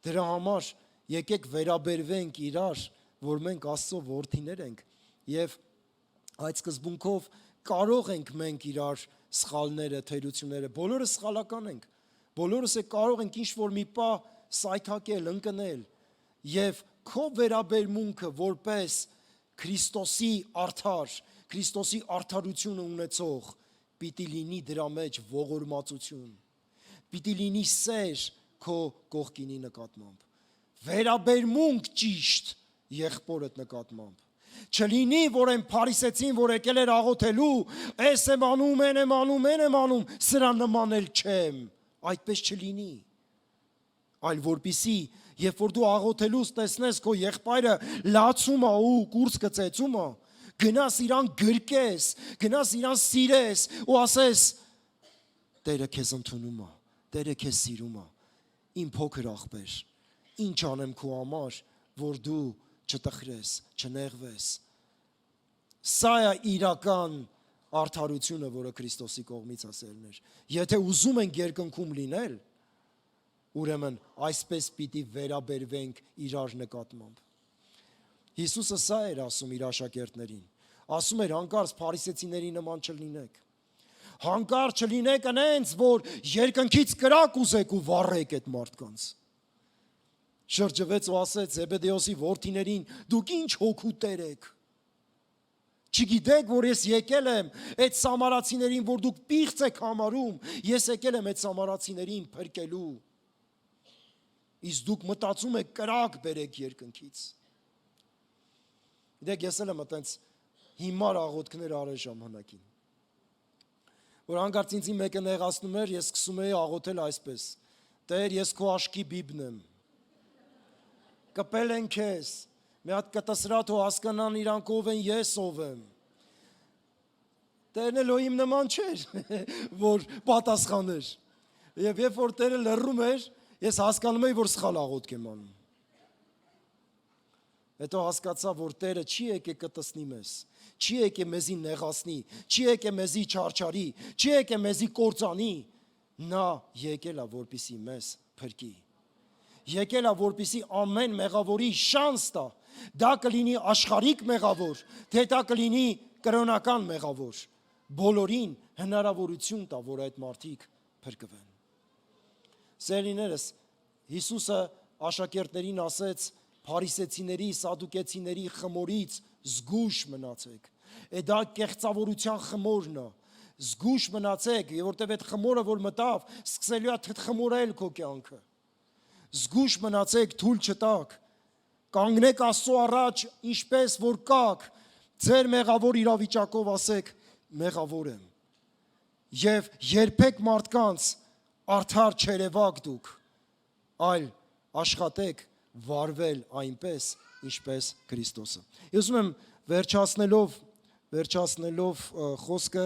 Դրա համար եկեք վերաբերվենք իրար, որ մենք Աստծո որդիներ ենք եւ այդ սկզբունքով կարող ենք մենք իրար սխալները, թերությունները, բոլորը սխալական ենք, բոլորս է կարող ենք ինչ-որ մի պահ սայթակել, ընկնել եւ քո վերաբերմունքը որպես Քրիստոսի արդար, Քրիստոսի արդարությունը ունեցող պիտի լինի դրա մեջ ողորմածություն, պիտի լինի սեր քո կողքինի նկատմամբ։ վերաբերմունք ճիշտ եղբորդ նկատմամբ։ Չլինի, որ այն փարիսեցին, որ եկել էր աղոթելու, այս եմ անում, այն եմ անում, սրա նման էլ չեմ, այդպես չլինի, այլ որպիսի, երբ որ դու աղոթելուց տեսնես քո եղբայրը լացում է ու կուրս կծեցում է, գնաս իրան գրկես, գնաս իրան սիրես ու ասես, Տերը քեզ ընդունում է, Տերը քեզ սիրում է, իմ փոքր աղբեր, ինչ անեմ քո համար, որ դու չտխրես, չնեղվես։ Սա է իրական արդարությունը, որը Քրիստոսի կողմից ասելն էր։ Եթե ուզում ենք երկնքում լինել, ուրեմն այսպես պիտի վերաբերվենք իրար նկատմամբ։ Հիսուսը սա էր ասում իր աշակերտներին։ Ասում էր հանկարծ փարիսեցիների նման չլինեք։ Հանկարծ չլինեք այնց, որ երկնքից կրակ ուզեք ու վառեք այդ մարդկանց։ Շրջվեց ու ասեց Զեբեդեոսի որդիներին, դուք ինչ հոգու տեր եք։ Չգիտեք, որ ես եկել եմ այդ սամարացիներին, որ դուք պիղծ եք համարում, ես եկել եմ այդ սամարացիներին փրկելու։ Իսկ դուք մտածում եք կրակ բերեք երկնքից։ Դեք ես էլ եմ այտենց հիմար աղոթքներ արել ժամանակին։ Որ հանկարծ ինձ մեկը նեղացնում էր, ես սկսում էի աղոթել այսպես. Տեր, ես քո աշկի բիբն եմ։ Կպել են քեզ, մի հատ կտսրատ ու հասկանան իրանք ով են, ես ով եմ։ Տերն էլ իմ նման չէր, որ պատասխաներ։ Եվ երբ որ Տերը լռում էր, ես հասկանում էի, որ սխալ աղոթք եմ անում։ Հետո հասկացա, որ Տերը չի եկե կտսնի մեզ, չի եկե մեզի նեղացնի, չի եկե մեզի չարչարի, չի եկե մեզի կործանի, նա եկել է, որպեսզի մեզ փրկի։ Եկել է, որպեսզի ամեն մեղավորի շանս տա, դա կլինի աշխարհիկ մեղավոր, թե դա կլինի կրոնական մեղավոր, բոլորին հնարավորություն տա, որ այդ մարդիկ փրկվեն։ Սերիներս, Հիսուսը աշակերտներին ասեց, փարիսեցիների, սադուկեցիների խմորից զգուշ մնացեք։ Դա կեղծավորության խմորն է։ Զգուշ մնացեք, որտեղ այդ խմորը որ մտավ, սկսելու է թթխմորել քո կյանքը։ Զգուշ մնացեք, թույլ չտաք։ Կանգնեք Աստծո առաջ, ինչպես որ կաք, ձեր մեղավոր իրավիճակով ասեք, մեղավոր եմ։ Եվ երբեք մարդկանց արդար չերևաք դուք, այլ աշխատեք վարվել այնպես, ինչպես Քրիստոսը։ Ես ուզում եմ վերջացնելով խոսքը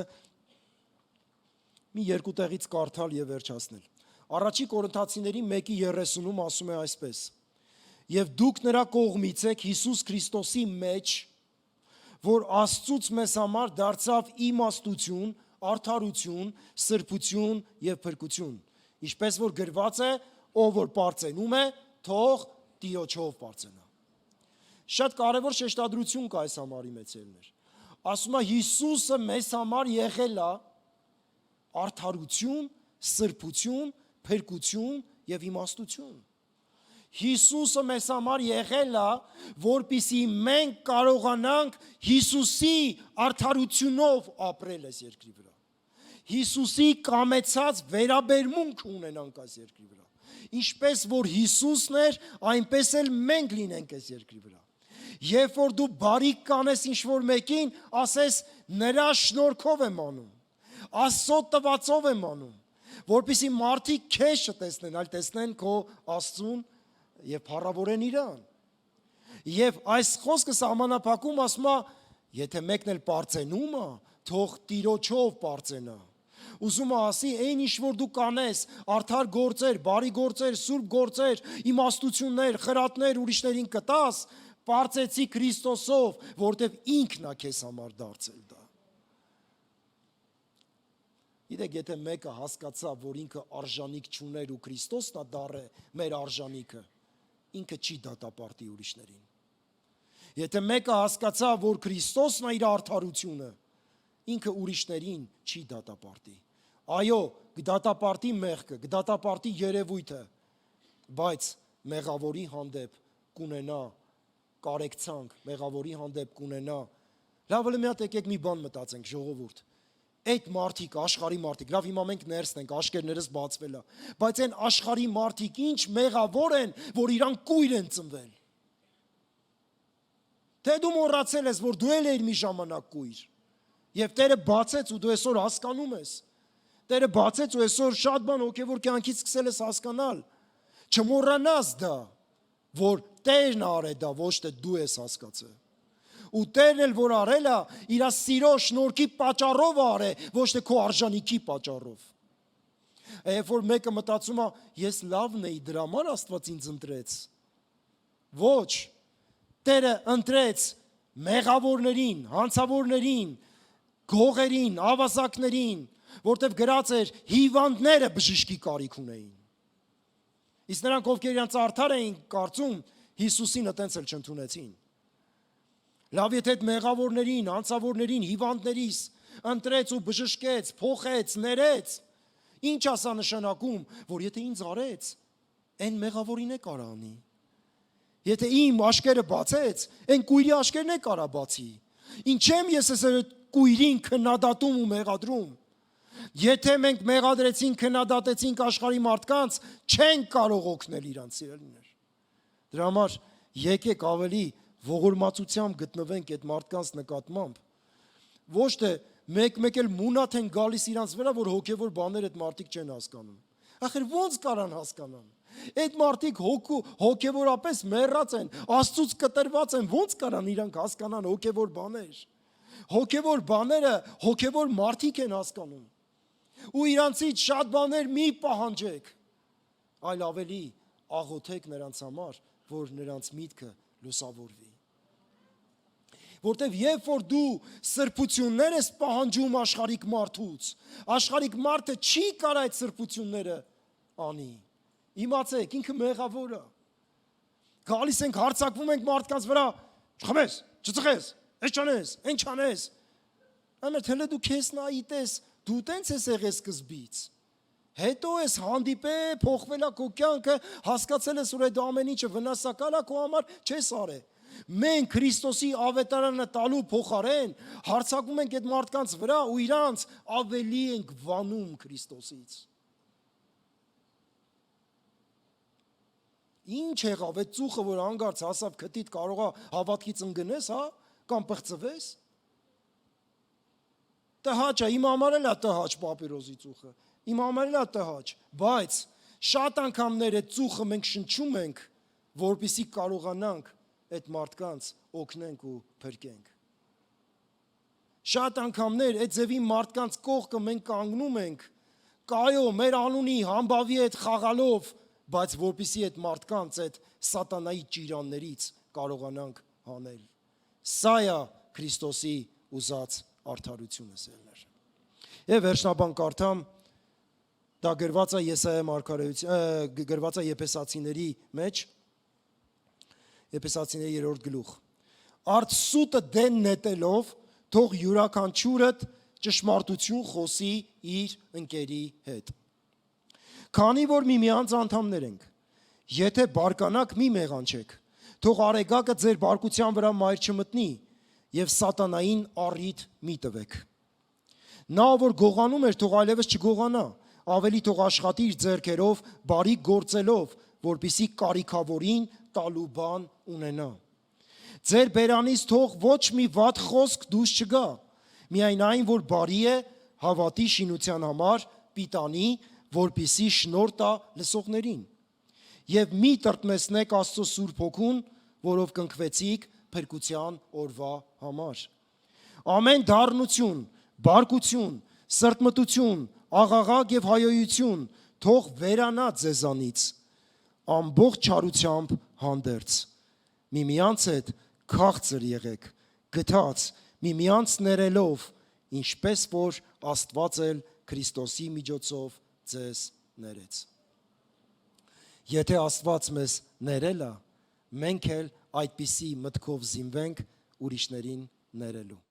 մի երկու տեղից կարդալ եւ վերջացնել։ Առաջի Կորինթացիների 1:30-ում ասում է այսպես. Եվ դուք նրա կողմից եք Հիսուս Քրիստոսի մեջ, որ Աստծուց մեզ համար դարձավ իմաստություն, արդարություն, սրբություն եւ փրկություն։ Ինչպես որ գրված է, ով որ պարծենում է, թող Տիրոջով պարծենա։ Շատ կարևոր շեշտադրություն կա այս համարի մեջ ելներ։ Ասում է Հիսուսը մեզ համար եղել է արդարություն, սրբություն, փրկություն եւ իմաստություն։ Հիսուսը մեզ համար եղել է, որպեսզի մենք կարողանանք Հիսուսի արդարությունով ապրել այս երկրի վրա։ Հիսուսի կամեցած վերաբերմունք ունենանք այս երկրի վրա։ Ինչպես որ Հիսուսն էր, այնպես էլ մենք լինենք այս երկրի վրա։ Երբ որ դու բարիք կանես ինչ-որ մեկին, ասես նրա շնորհքով եմ անում, Աստծո տվածով եմ անում, որպեսզի մարդիկ քեզ չտեսնեն, այլ տեսնեն քո Աստծուն եւ փառավորեն իրան։ Եվ այս խոսքը սահմանափակում ասում է, եթե մեկն էլ պարծենում է, թող Տիրոջով պարծենա։ Ուզում է ասի, այն ինչ որ դու կանես, արդար գործեր, բարի գործեր, սուրբ գործեր, իմաստություններ, խրատներ ուրիշներին կտաս, պարծեցի Քրիստոսով, որտեվ ինքն է քեզ համար դարձել դա։ Գիտեք, եթե մեկը հասկացա, որ ինքը արժանիք չուներ ու Քրիստոսն է դառը մեր արժանիքը, ինքը չի դատապարտի ուրիշներին։ Եթե մեկը հասկացա, որ Քրիստոսն է իր արդարությունը, ինքը ուրիշներին չի դատապարտի։ Այո, կդատապարտի մեղքը, կդատապարտի երևույթը, բայց մեղավորի հանդեպ կունենա կարեկցանք, մեղավորի հանդեպ կունենա։ Լավ, մի հատ եկեք մի բան մտածենք, ժողովուրդ։ Այդ մարդիկ, աշխարհի մարդիկ, լավ հիմա մենք ներսն ենք, աշկերներս բացվել է, բայց այն աշխարհի մարդիկ ինչ մեղավոր են, որ իրանք կույր են ծնվել։ Թե դու մոռացել ես, որ դու էլ ես մի ժամանակ կույր։ Եվ Տերը բացեց ու դու այսօր հասկանում ես։ Տերը բացեց ու այսօր շատ բան հոգևոր կյանքից սկսել ես հասկանալ։ Չմոռանաս դա, որ Տերն արել դա, ոչ թե դու ես հասկացել։ Ու Տերն էլ որ արել է, իր սիրո շնորհքի պատճառով արել, ոչ թե քո արժանիքի պատճառով։ Երբ որ մեկը մտածում է, ես լավն էի, դրա համար Աստված ինձ ընտրեց։ Ոչ, Տերը ընտրեց մեղավորներին, հանցավորներին, գողերին, ավազակներին, որտեվ գրած էր հիվանդները բժշկի կարիք ունեին։ Իսկ նրանք, ովքեր իրանց արդար էին կարծում, Հիսուսին այտենց էլ չընդունեցին։ Լավ, եթե այդ մեղավորներին, հանցավորներին, հիվանդներիս ընտրեց ու բժշկեց, փոխեց, ներեց, ինչ ասա նշանակում, որ եթե ինձ արեց, այն մեղավորին է կարա անի։ Եթե իմ աշկերը բացեց, այն կույրի աշկերն է կարա բացի։ Ինչ եմ ես այս կույրին քննադատում ու մեղադրում։ Եթե մենք մեղադրեցինք, քննադատեցինք աշխարհի մարդկանց, չենք կարող օգնել իրանց սիրելիներ։ Դրա համար եկեք ավելի ողորմածությամբ գտնվենք այդ մարդկանց նկատմամբ։ Ոչ թե մեկ էլ մունաթ են գալիս իրանց վրա, որ հոգևոր բաներ այդ մարդիկ չեն հասկանում։ Ախր ո՞նց կարան հասկանան։ Այդ մարդիկ հոգևորապես մեռած են, Աստծուց կտրված են, ո՞նց կարան իրանք հասկանան հոգևոր բաներ։ Հոգևոր բաները հոգևոր մարդիկ են հասկանում։ Ու իրանցից շատ բաներ մի պահանջեք, այլ ավելի աղոթեք նրանց համար, որ նրանց միտքը լուսավորվի։ Որտեվ երբ որ դու սրբություններ ես պահանջում աշխարհիկ մարդուց, աշխարհիկ մարդը չի կարող այդ սրբությունները անի։ Իմացեք, ինքը մեղավոր է։ Գալիս ենք, հարձակվում ենք մարդկանց վրա, չխմես, չծխես, այս չանես, այն չանես։ Ամեն թելը դու քեզ նայիտես, դու տենց ես եղել սկզբից։ Հետո ես հանդիպել, փոխվել է քո կյանքը, հասկացել ես, որ այդ ամեն ինչը վնասակար է քո համար, չես արել։ Մենք Քրիստոսի ավետարանը տալու փոխարեն հարձակվում ենք այդ մարդկանց վրա ու իրանց ավելի ենք վանում Քրիստոսից։ Ինչ եղավ այդ ծուխը, որ հանգարց հասավ քթիդ կարողա հավատքից ընկնես, հա, կամ պղծվես։ Տհաճ է, իմ համար էլ է տհաճ պապիրոզի ծուխը, իմ համար էլ է տհաճ, բայց շատ անգամներ այդ ծուխը մենք շնչում ենք, որպեսզի կարողանանք այդ մարդկանց օգնենք ու փրկենք։ Շատ անգամներ այդ ձևի մարդկանց կողքը մենք կանգնում ենք, կայո, մեր անունի համբավի հետ խաղալով, բայց որպեսզի այդ մարդկանց այդ սատանայի ճիրաններից կարողանանք հանել։ Սա է Քրիստոսի ուզած արդարությունը սերներ։ Եվ վերջնաբան կարդամ, դա գրված է Եսայա մարգարեության, գրված է Եփեսացիների մեջ, Եփեսացիների 3-րդ գլուխ։ Արդ սուտը դեն նետելով, թող յուրաքանչյուրդ ճշմարտություն խոսի իր ընկերի հետ։ Քանի որ միմյանց անդամներ ենք, եթե բարկանաք մի մեղանչեք, թող արեգակը ձեր բարկության վրա մայր չմտնի և սատանային առիթ մի տվեք։ Նա, որ գողանում էր, թող այլևս չգողանա, ավելի թող աշխատի իր ձեռքերով, բարիք գործելով, որպեսզի կարիքավորին տալու բան ունենա։ Ձեր բերանից թող ոչ մի վատ խոսք դուրս չգա, միայն այն, որ բարի է, հավատի շինության համար, պիտանի, որպեսզի շնորհ տա լսողներին։ Եվ մի տրտմեցնեք Աստծո Սուրբ Հոգուն, որով կնքվեցիք փրկության օրվա համար։ Ամեն դառնություն, բարկություն, սրտմտություն, աղաղակ եւ հայոյություն թող վերանա ձեզանից, ամբողջ չարությամբ հանդերձ։ Միմյանց հետ քաղցր եղեք, գթած, միմյանց ներելով, ինչպես որ Աստված էլ Քրիստոսի միջոցով ձեզ ներեց։ Եթե Աստված մեզ ներել է, մենք էլ այդպիսի մտքով զինվենք ուրիշներին ներելու։